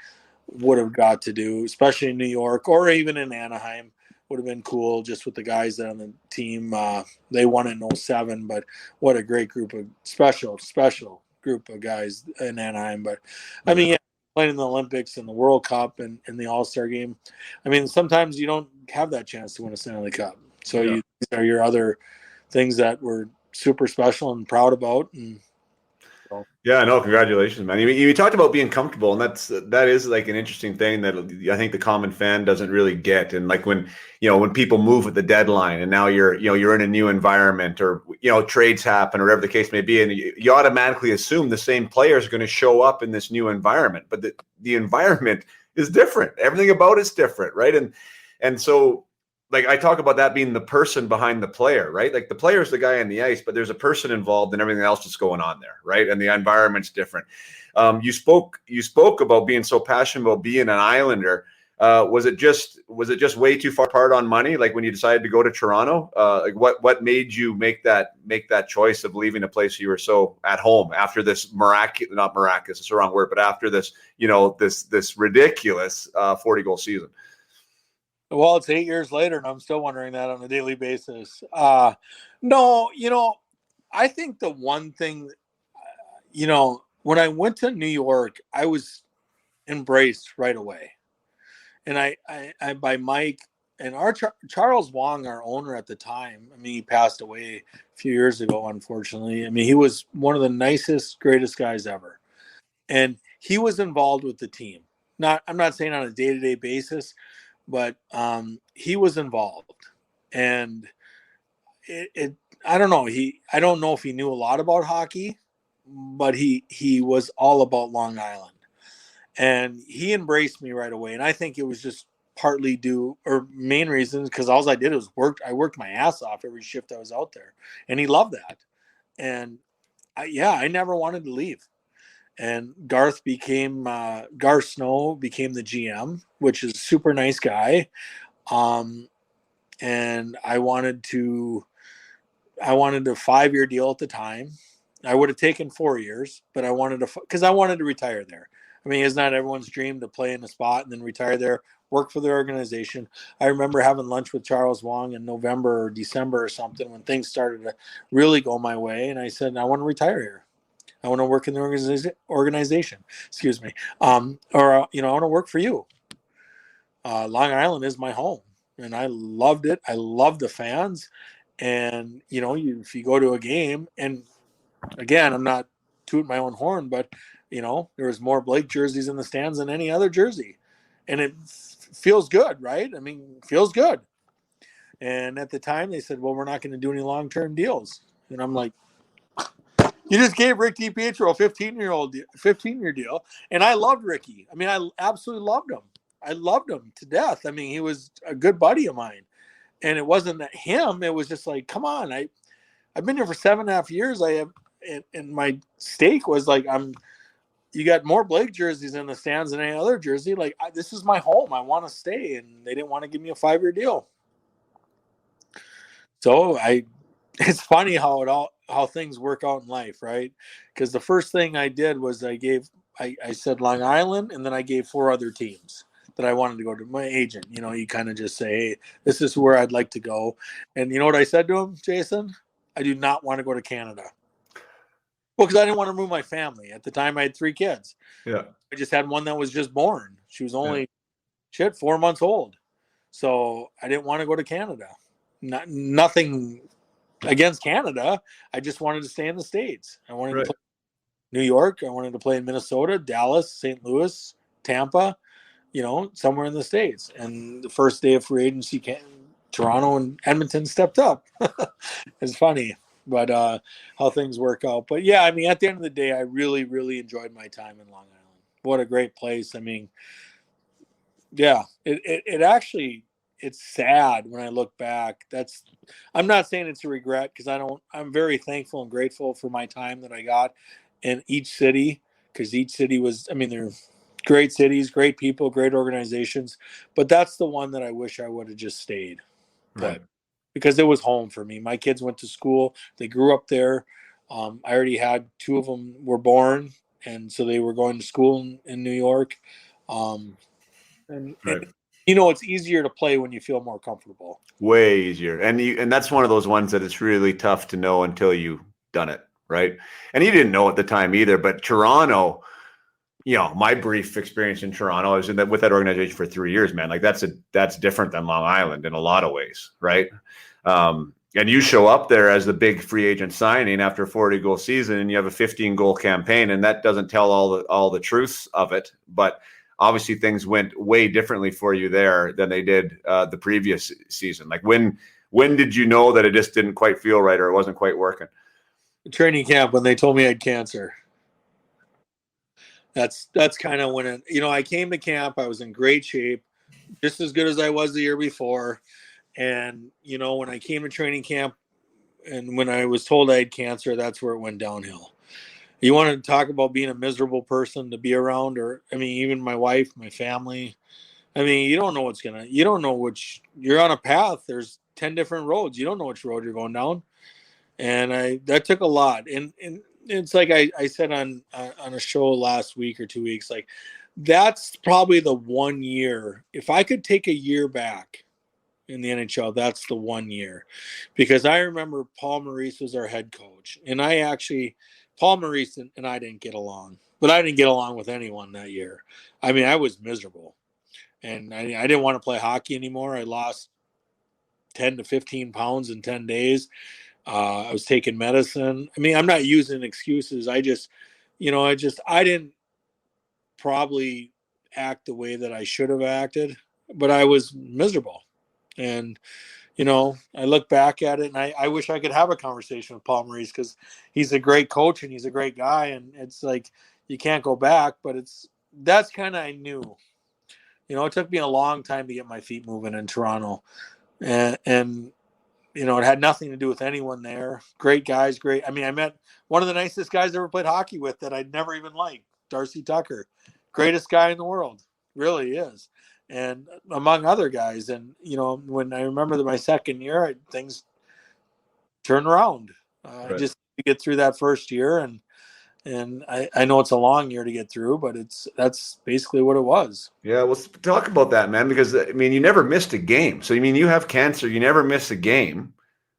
would have got to do, especially in New York or even in Anaheim. Would have been cool just with the guys that on the team. They won in '07, but what a great group of special group of guys in Anaheim. But I mean, playing in the Olympics and the World Cup and the All-Star game. I mean, sometimes you don't have that chance to win a Stanley Cup. So these are your other things that we're super special and proud about. And yeah, no, congratulations, man. You talked about being comfortable, and that is like an interesting thing that I think the common fan doesn't really get. And like when people move at the deadline, and now you're in a new environment, or trades happen, or whatever the case may be, and you automatically assume the same player is going to show up in this new environment, but the environment is different. Everything about it's different, right? And so, like, I talk about that being the person behind the player, right? Like the player is the guy on the ice, but there's a person involved in everything else that's going on there, right? And the environment's different. You spoke about being so passionate about being an Islander. Was it just way too far apart on money? Like when you decided to go to Toronto, like what made you make that choice of leaving a place you were so at home after this not miraculous, it's the wrong word, but after this, this ridiculous 40-goal season? Well, it's 8 years later, and I'm still wondering that on a daily basis. No, I think the one thing, when I went to New York, I was embraced right away. And I by Mike and our Charles Wong, our owner at the time. I mean, he passed away a few years ago, unfortunately. I mean, he was one of the nicest, greatest guys ever. And he was involved with the team. I'm not saying on a day-to-day basis, but he was involved, and I don't know. I don't know if he knew a lot about hockey, but he was all about Long Island, and he embraced me right away. And I think it was just partly due, or main reasons, because all I did was I worked my ass off every shift I was out there, and he loved that. And I never wanted to leave. And Gar Snow became the GM, which is a super nice guy. And I wanted a 5-year deal at the time. I would have taken 4 years, but because I wanted to retire there. I mean, it's not everyone's dream to play in a spot and then retire there, work for their organization. I remember having lunch with Charles Wong in November or December or something when things started to really go my way. And I said, I want to retire here. I want to work in the organization. Excuse me. I want to work for you. Long Island is my home, and I loved it. I love the fans, and if you go to a game, and again, I'm not tooting my own horn, but there was more Blake jerseys in the stands than any other jersey, and it feels good, right? I mean, it feels good. And at the time, they said, "Well, we're not going to do any long-term deals," and I'm like, you just gave Rick DiPietro a 15-year deal. And I loved Ricky. I mean, I absolutely loved him. I loved him to death. I mean, he was a good buddy of mine. And it wasn't that him. It was just like, come on. I've been here for 7.5 years. I have, and my stake was like, you got more Blake jerseys in the stands than any other jersey. Like, this is my home. I want to stay. And they didn't want to give me a 5-year deal. So it's funny how things work out in life, right? Because the first thing I did was I said Long Island, and then I gave 4 other teams that I wanted to go to. My agent, you kind of just say, hey, this is where I'd like to go. And you know what I said to him, Jason? I do not want to go to Canada. Well, because I didn't want to move my family. At the time, I had 3 kids. Yeah. I just had one that was just born. She was only 4 months old. So I didn't want to go to Canada. Nothing against Canada. I just wanted to stay in the States. I wanted to play in New York. I wanted to play in Minnesota, Dallas, St. Louis, Tampa, somewhere in the States. And the first day of free agency, Toronto and Edmonton stepped up. It's funny, but how things work out. But yeah, I mean, at the end of the day, I really, really enjoyed my time in Long Island. What a great place. I mean, yeah, it actually, it's sad when I look back. I'm not saying it's a regret, because I'm very thankful and grateful for my time that I got in each city, because each city was, I mean, they're great cities, great people, great organizations, but that's the one that I wish I would have just stayed. But because it was home for me. My kids went to school. They grew up there. I already had 2 of them were born, and so they were going to school in New York. And it's easier to play when you feel more comfortable. Way easier. And that's one of those ones that it's really tough to know until you've done it, right? And you didn't know at the time either, but Toronto, my brief experience in Toronto, I was with that organization for 3 years, man. Like that's different than Long Island in a lot of ways, right? And you show up there as the big free agent signing after a 40-goal season, and you have a 15-goal campaign, and that doesn't tell all the truths of it. But obviously, things went way differently for you there than they did the previous season. Like when did you know that it just didn't quite feel right, or it wasn't quite working? Training camp, when they told me I had cancer. That's kind of when I came to camp. I was in great shape, just as good as I was the year before. And, when I came to training camp and when I was told I had cancer, that's where it went downhill. You want to talk about being a miserable person to be around, or, I mean, even my wife, my family. I mean, you don't know you don't know you're on a path. There's 10 different roads. You don't know which road you're going down. And that took a lot. And it's like I said on a show last week or 2 weeks, like, that's probably the 1 year. If I could take a year back in the NHL, that's the 1 year, because I remember Paul Maurice was our head coach, and Paul Maurice and I didn't get along, but I didn't get along with anyone that year. I mean, I was miserable, and I didn't want to play hockey anymore. I lost 10 to 15 pounds in 10 days. I was taking medicine. I mean, I'm not using excuses. I didn't probably act the way that I should have acted, but I was miserable. And, I look back at it, and I wish I could have a conversation with Paul Maurice, because he's a great coach and he's a great guy. And it's like, you can't go back, but that's kind of, I knew, it took me a long time to get my feet moving in Toronto. And it had nothing to do with anyone there. Great guys, great. I mean, I met one of the nicest guys I ever played hockey with that I'd never even liked, Darcy Tucker. Greatest guy in the world. Really is. And among other guys. And, when I remember my second year, things turned around. Just to get through that first year. And I know it's a long year to get through, but that's basically what it was. Yeah, well, talk about that, man, because, I mean, you never missed a game. So, I mean, you have cancer, you never miss a game.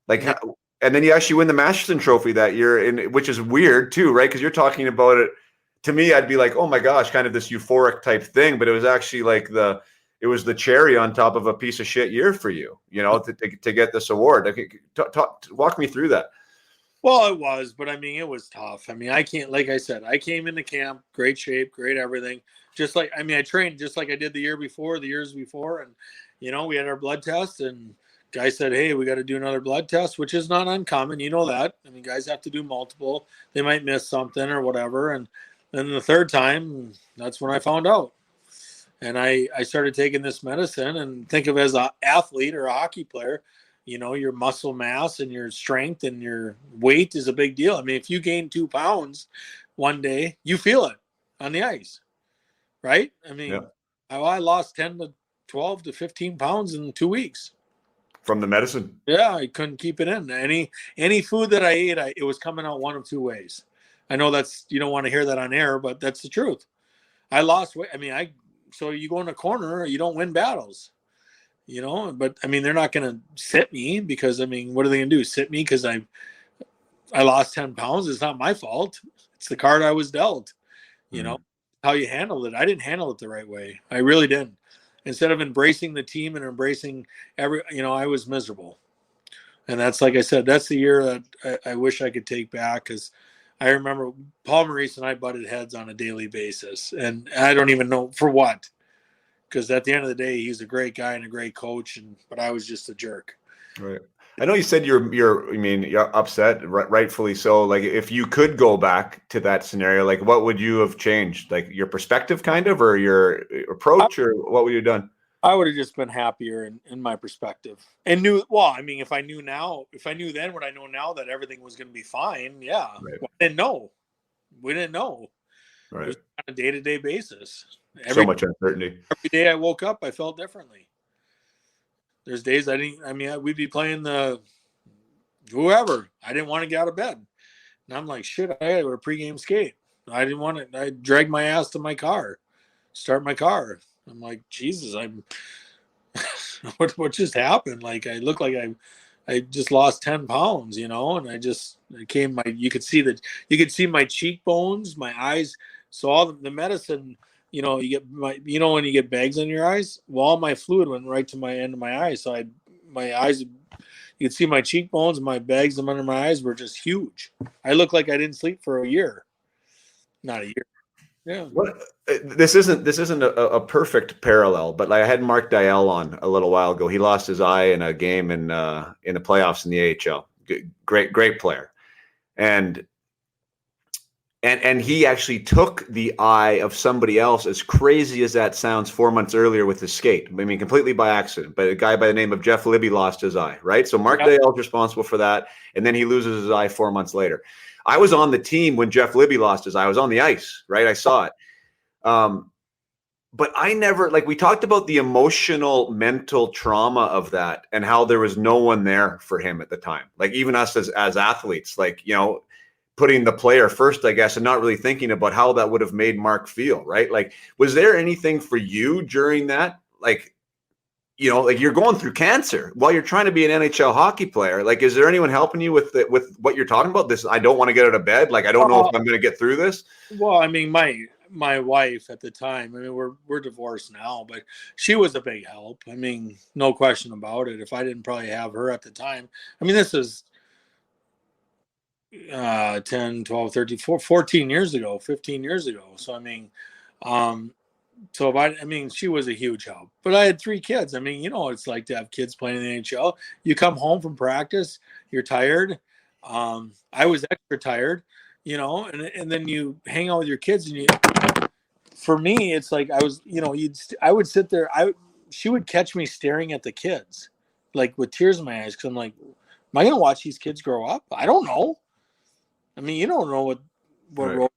Like, yeah. And then you actually win the Masterton Trophy that year, which is weird too, right? Because you're talking about it. To me, I'd be like, oh my gosh, kind of this euphoric type thing, but it was actually like it was the cherry on top of a piece of shit year for you, to get this award. Walk me through that. Well, it was, but I mean, it was tough. I mean, like I said, I came into camp, great shape, great everything. I trained just like I did the years before. And, we had our blood test, and guy said, hey, we got to do another blood test, which is not uncommon. You know that. I mean, guys have to do multiple. They might miss something or whatever. And then the third time, that's when I found out. And I started taking this medicine, and think of it as an athlete or a hockey player, your muscle mass and your strength and your weight is a big deal. I mean, if you gain 2 pounds one day, you feel it on the ice, right? I mean, I lost 10 to 12 to 15 pounds in 2 weeks. From the medicine? Yeah, I couldn't keep it in. Any food that I ate, it was coming out one of two ways. I know you don't want to hear that on air, but that's the truth. I lost weight. I mean, so you go in a corner, you don't win battles, but I mean, they're not going to sit me because, I mean, what are they going to do? Sit me because I lost 10 pounds. It's not my fault. It's the card I was dealt, how you handled it. I didn't handle it the right way. I really didn't. Instead of embracing the team and embracing I was miserable. And that's, like I said, that's the year that I wish I could take back, because I remember Paul Maurice and I butted heads on a daily basis, and I don't even know for what, because at the end of the day, he's a great guy and a great coach, but I was just a jerk. Right. I know you said you're upset, rightfully so. Like, if you could go back to that scenario, like, what would you have changed? Like, your perspective kind of, or your approach, or what would you have done? I would have just been happier in my perspective, and if I knew then what I know now, that everything was going to be fine. Yeah. Right. Well, I didn't know. We didn't know. Right. It was on a day-to-day basis. So much uncertainty. Every day I woke up, I felt differently. There's days we'd be playing the whoever. I didn't want to get out of bed. And I'm like, shit, I had to go to pregame skate. I didn't want to. I dragged my ass to my car, start my car. I'm like, Jesus, what just happened? Like, I look like I just lost 10 pounds, and you could see my cheekbones, my eyes. So all the medicine, you get when you get bags in your eyes, well, all my fluid went right to my end of my eyes. So my eyes, you could see my cheekbones, my bags under my eyes were just huge. I looked like I didn't sleep for a year. Not a year. Yeah. This isn't a perfect parallel, but like, I had Mark Dial on a little while ago. He lost his eye in a game in the playoffs in the AHL. Great player, and he actually took the eye of somebody else, as crazy as that sounds, 4 months earlier with his skate. I mean, completely by accident. But a guy by the name of Jeff Libby lost his eye, right? So Mark Dial is responsible for that, and then he loses his eye 4 months later. I was on the team when Jeff Libby lost his eye. I was on the ice, right? I saw it. But I never, like, we talked about the emotional, mental trauma of that and how there was no one there for him at the time. Like, even us as athletes, like, putting the player first, I guess, and not really thinking about how that would have made Mark feel, right? Like, was there anything for you during that? Like, like, you're going through cancer while you're trying to be an NHL hockey player. Like, is there anyone helping you with what you're talking about? This, I don't want to get out of bed. Like, I don't know if I'm going to get through this. Well, I mean, my wife at the time, I mean, we're divorced now, but she was a big help. I mean, no question about it. If I didn't probably have her at the time, I mean, this is 10, 12, 13, 14 years ago, 15 years ago. So, I mean, she was a huge help. But I had 3 kids. I mean, what it's like to have kids playing in the NHL. You come home from practice, you're tired. I was extra tired, and then you hang out with your kids, and for me, it's like I was, I would sit there. She would catch me staring at the kids, like with tears in my eyes, because I'm like, am I going to watch these kids grow up? I don't know. I mean, you don't know what right. role,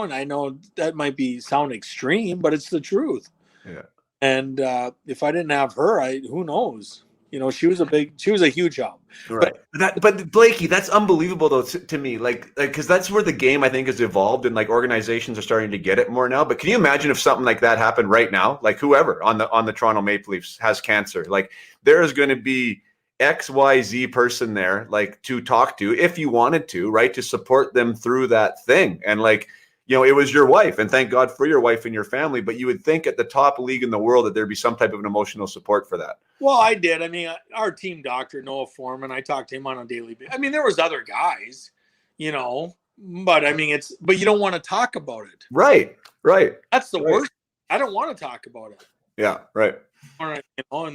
and I know that might sound extreme, but it's the truth. Yeah. And if I didn't have her, who knows? She was a huge help. Right. But Blakey, that's unbelievable though to me. Like, because that's where the game, I think, has evolved, and like, organizations are starting to get it more now. But can you imagine if something like that happened right now? Like, whoever on the Toronto Maple Leafs has cancer, like, there is going to be XYZ person there, like, to talk to if you wanted to, right, to support them through that thing. And like, it was your wife, and thank God for your wife and your family, but you would think at the top league in the world that there'd be some type of an emotional support for that. Well, I did. I mean, our team doctor, Noah Foreman, I talked to him on a daily basis. I mean, there was other guys, but I mean, but you don't want to talk about it. Right. That's the worst. I don't want to talk about it. Yeah, right. And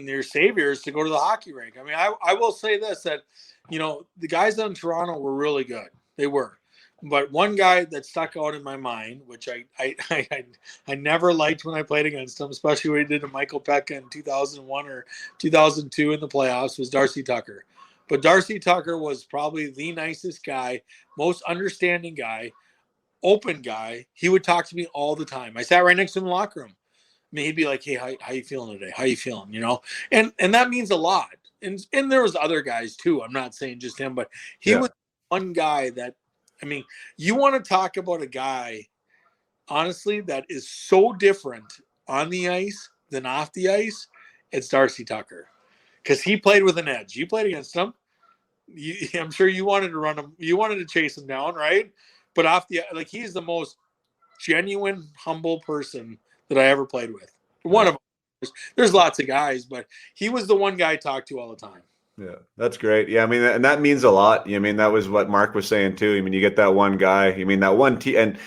your savior is to go to the hockey rink. I mean, I will say this, that, the guys in Toronto were really good. They were. But one guy that stuck out in my mind, which I never liked when I played against him, especially when he did to Michael Pekka in 2001 or 2002 in the playoffs, was Darcy Tucker. But Darcy Tucker was probably the nicest guy, most understanding guy, open guy. He would talk to me all the time. I sat right next to him in the locker room. I mean, he'd be like, "Hey, how you feeling today? How you feeling?" You know, and that means a lot. And there was other guys too. I'm not saying just him, but he was one guy that, I mean, you want to talk about a guy, honestly, that is so different on the ice than off the ice. It's Darcy Tucker, because he played with an edge. You played against him. I'm sure you wanted to run him. You wanted to chase him down, right? But off the, like, he's the most genuine, humble person that I ever played with. One of them. There's lots of guys, but he was the one guy I talked to all the time. Yeah, that's great. Yeah, I mean, and that means a lot. I mean, that was what Mark was saying too. I mean, you get that one guy. I mean, that one team, and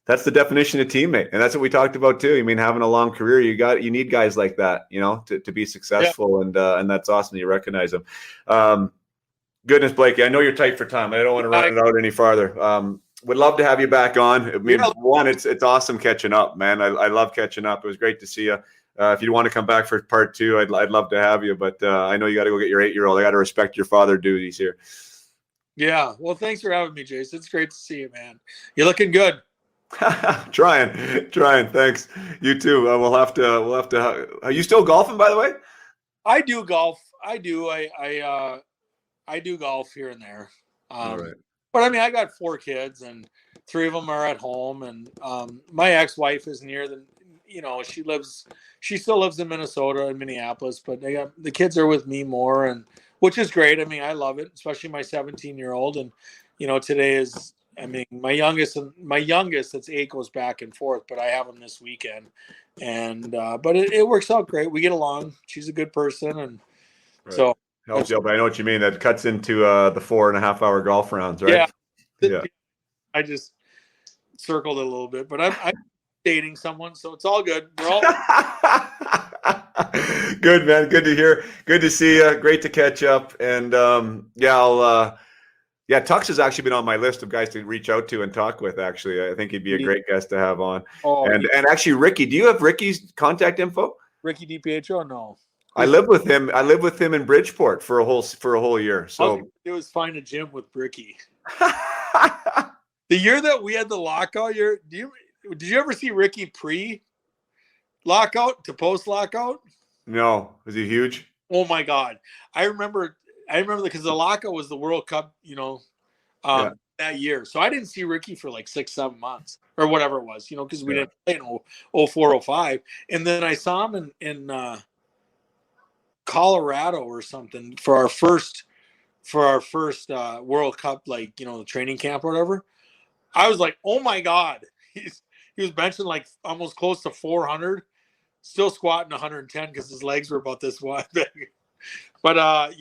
that's the definition of teammate. And that's what we talked about too. I mean, having a long career, you need guys like that, you know, to be successful. Yeah. And that's awesome that you recognize them. Goodness, Blakey, I know you're tight for time. I don't want to run it out any farther. Would love to have you back on. I mean, one, it's awesome catching up, man. I love catching up. It was great to see you. If you want to come back for part 2, I'd love to have you. But I know you got to go get your 8-year-old. I got to respect your father duties here. Yeah. Well, thanks for having me, Jason. It's great to see you, man. You're looking good. Trying. Thanks. You too. We'll have to. Are you still golfing, by the way? I do golf. I do. I do golf here and there. All right. But I mean, I got 4 kids, and 3 of them are at home. And my ex-wife is near the, you know, she still lives in Minnesota and Minneapolis, but the kids are with me more, and which is great. I mean, I love it, especially my 17-year-old. And, you know, today is, I mean, my youngest that's 8 goes back and forth, but I have them this weekend. And, but it works out great. We get along. She's a good person. And so. Helps you, but I know what you mean. That cuts into the 4.5-hour golf rounds, right? Yeah. I just circled it a little bit, but I'm dating someone, so it's all good. We're all good, man. Good to hear. Good to see you. Great to catch up. And Tux has actually been on my list of guys to reach out to and talk with. Actually, I think he'd be a great guest to have on. And actually, Ricky, do you have Ricky's contact info? Ricky DiPietro? No. I lived with him. In Bridgeport for a whole year. So it was find a gym with Ricky. The year that we had the lockout, did you ever see Ricky pre-lockout to post-lockout? No. Was he huge? Oh my God! I remember because the lockout was the World Cup, you know, that year. So I didn't see Ricky for like 6-7 months or whatever it was, you know, because we didn't play in 04-05, and then I saw him in Colorado or something for our first World Cup, like, you know, the training camp or whatever. I was like, oh my God, he was benching like almost close to 400, still squatting 110 because his legs were about this wide. But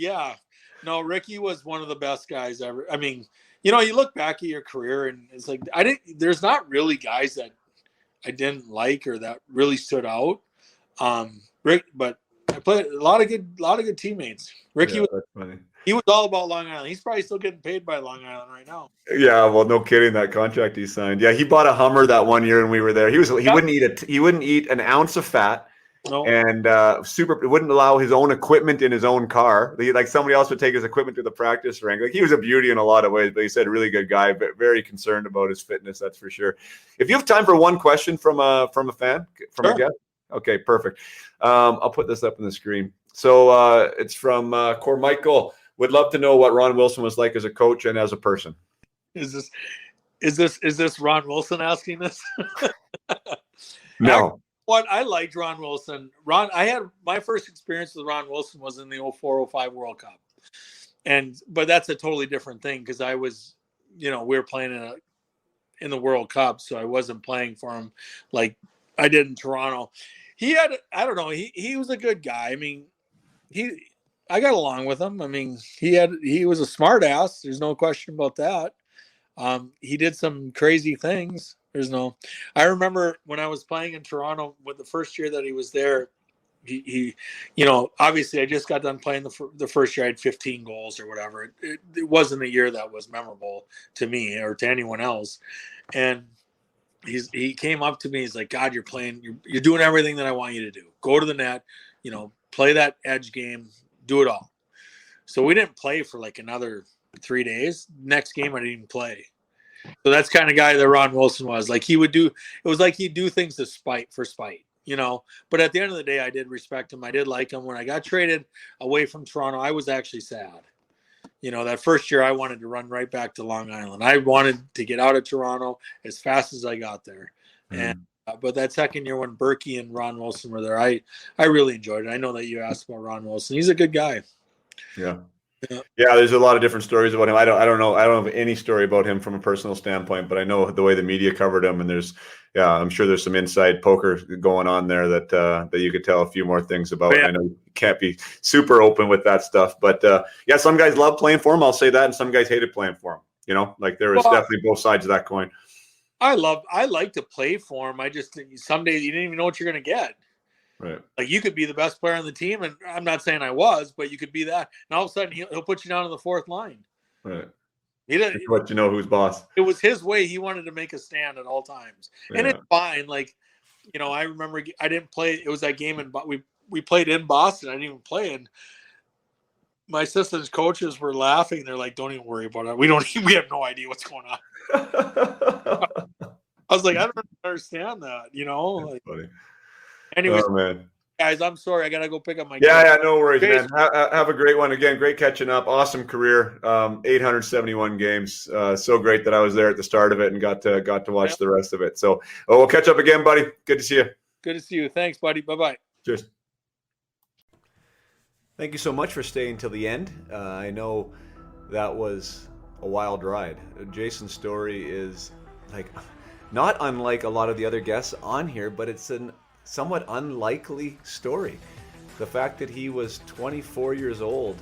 Ricky was one of the best guys ever. I mean, you know, you look back at your career and it's like there's not really guys that I didn't like or that really stood out. But I played a lot of good teammates. Ricky was funny. He was all about Long Island. He's probably still getting paid by Long Island right now. Yeah, well, no kidding. That contract he signed. Yeah, he bought a Hummer that one year when we were there. He wouldn't eat an ounce of fat. No. And wouldn't allow his own equipment in his own car. Like somebody else would take his equipment to the practice ring. Like he was a beauty in a lot of ways, but he said really good guy, but very concerned about his fitness. That's for sure. If you have time for one question from a fan, a guest. Okay, perfect. I'll put this up on the screen. So it's from Cormichael. Would love to know what Ron Wilson was like as a coach and as a person. Is this Ron Wilson asking this? No. What I liked Ron Wilson. I had my first experience with Ron Wilson was in the 04-05 World Cup. But that's a totally different thing because I was, you know, we were playing in the World Cup, so I wasn't playing for him like I did in Toronto. I don't know, he was a good guy. I mean, I got along with him. I mean, he was a smart ass. There's no question about that. He did some crazy things. I remember when I was playing in Toronto with the first year that he was there, he obviously I just got done playing the first year. I had 15 goals or whatever. It wasn't a year that was memorable to me or to anyone else. And he came up to me. He's like, God, you're doing everything that I want you to do. Go to the net, play that edge game, do it all. So we didn't play for like another 3 days. Next game, I didn't even play. So that's kind of guy that Ron Wilson was. Like he'd do things for spite. But at the end of the day, I did respect him. I did like him. When I got traded away from Toronto, I was actually sad. That first year I wanted to run right back to Long Island. I wanted to get out of Toronto as fast as I got there. And but that second year when Berkey and Ron Wilson were there, I really enjoyed it. I know that you asked about Ron Wilson. He's a good guy. Yeah. Yeah, there's a lot of different stories about him. I don't know. I don't have any story about him from a personal standpoint, but I know the way the media covered him, and I'm sure there's some inside poker going on there that you could tell a few more things about. Yeah. I know you can't be super open with that stuff, but some guys love playing for him. I'll say that, and some guys hated playing for him. Like there was definitely both sides of that coin. I like to play for him. I just think some days you didn't even know what you're going to get. Right. Like you could be the best player on the team, and I'm not saying I was, but you could be that. And all of a sudden he'll put you down on the fourth line. Right. He didn't let you know who's boss. It was his way. He wanted to make a stand at all times, and it's fine. Like, I remember I didn't play. It was that game we played in Boston. I didn't even play, and my assistants coaches were laughing. They're like, "Don't even worry about it. We have no idea what's going on." I was like, I don't understand that. That's funny. Anyways, man. Guys, I'm sorry. I got to go pick up my Yeah, no worries, man. Have a great one. Again, great catching up. Awesome career. 871 games. So great that I was there at the start of it and got to watch the rest of it. So we'll catch up again, buddy. Good to see you. Good to see you. Thanks, buddy. Bye-bye. Cheers. Thank you so much for staying till the end. I know that was a wild ride. Jason's story is not unlike a lot of the other guests on here, but it's an somewhat unlikely story. The fact that he was 24 years old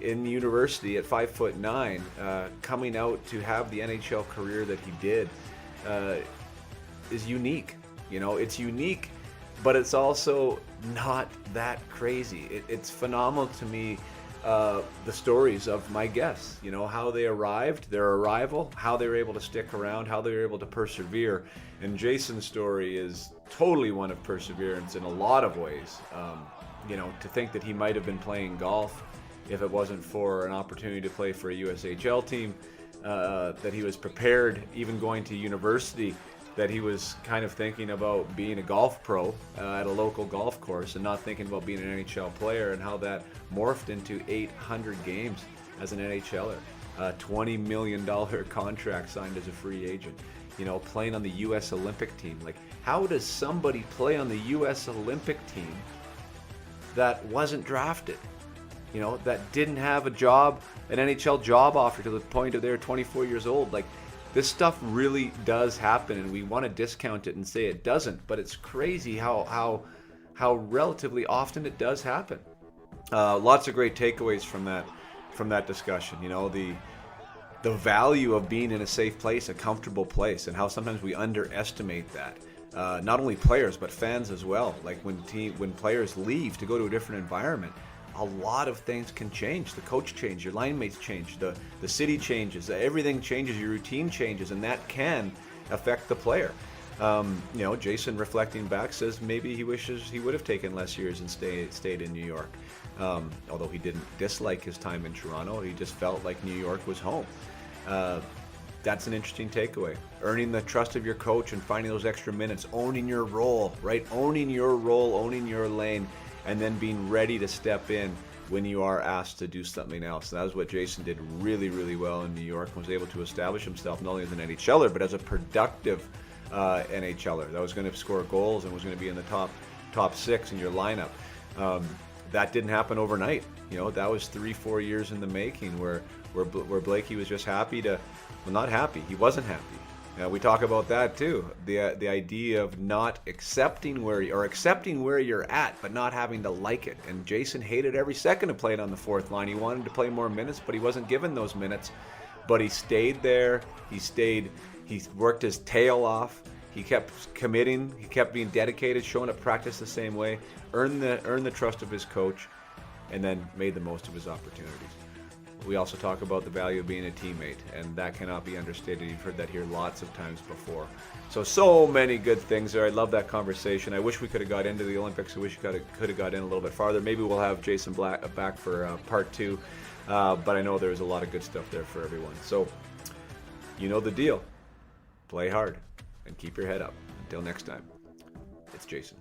in university at 5'9", coming out to have the NHL career that he did, is unique. It's unique, but it's also not that crazy. It's phenomenal to me, the stories of my guests, how they arrived, their arrival, how they were able to stick around, how they were able to persevere. And Jason's story is totally one of perseverance in a lot of ways. To think that he might have been playing golf if it wasn't for an opportunity to play for a USHL team, that he was prepared, even going to university, that he was kind of thinking about being a golf pro at a local golf course and not thinking about being an NHL player, and how that morphed into 800 games as an NHLer, a $20 million contract signed as a free agent, playing on the U.S. Olympic team. Like, how does somebody play on the U.S. Olympic team that wasn't drafted, that didn't have a job, an NHL job offer to the point of they're 24 years old? Like, this stuff really does happen, and we want to discount it and say it doesn't, but it's crazy how relatively often it does happen. Lots of great takeaways from that discussion. The value of being in a safe place, a comfortable place, and how sometimes we underestimate that. Not only players, but fans as well. Like when players leave to go to a different environment, a lot of things can change. The coach changes, your line mates change, the city changes, everything changes, your routine changes, and that can affect the player. Jason, reflecting back, says maybe he wishes he would have taken less years and stayed in New York. Although he didn't dislike his time in Toronto, he just felt like New York was home. That's an interesting takeaway. Earning the trust of your coach and finding those extra minutes, owning your role, right? Owning your role, owning your lane, and then being ready to step in when you are asked to do something else. That was what Jason did really, really well in New York, and was able to establish himself not only as an NHLer, but as a productive NHLer that was going to score goals and was going to be in the top six in your lineup. That didn't happen overnight. That was 3-4 years in the making, where Blakey was just happy to, well, not happy. He wasn't happy. We talk about that too. The idea of not accepting accepting where you're at, but not having to like it. And Jason hated every second of playing on the fourth line. He wanted to play more minutes, but he wasn't given those minutes. But he stayed there. He worked his tail off. He kept committing. He kept being dedicated, showing up practice the same way, earned the trust of his coach, and then made the most of his opportunities. We also talk about the value of being a teammate, and that cannot be understated. You've heard that here lots of times before. So many good things there. I love that conversation. I wish we could have got into the Olympics. I wish we could have got in a little bit farther. Maybe we'll have Jason back for part 2. But I know there's a lot of good stuff there for everyone. So you know the deal. Play hard and keep your head up. Until next time, it's Jason.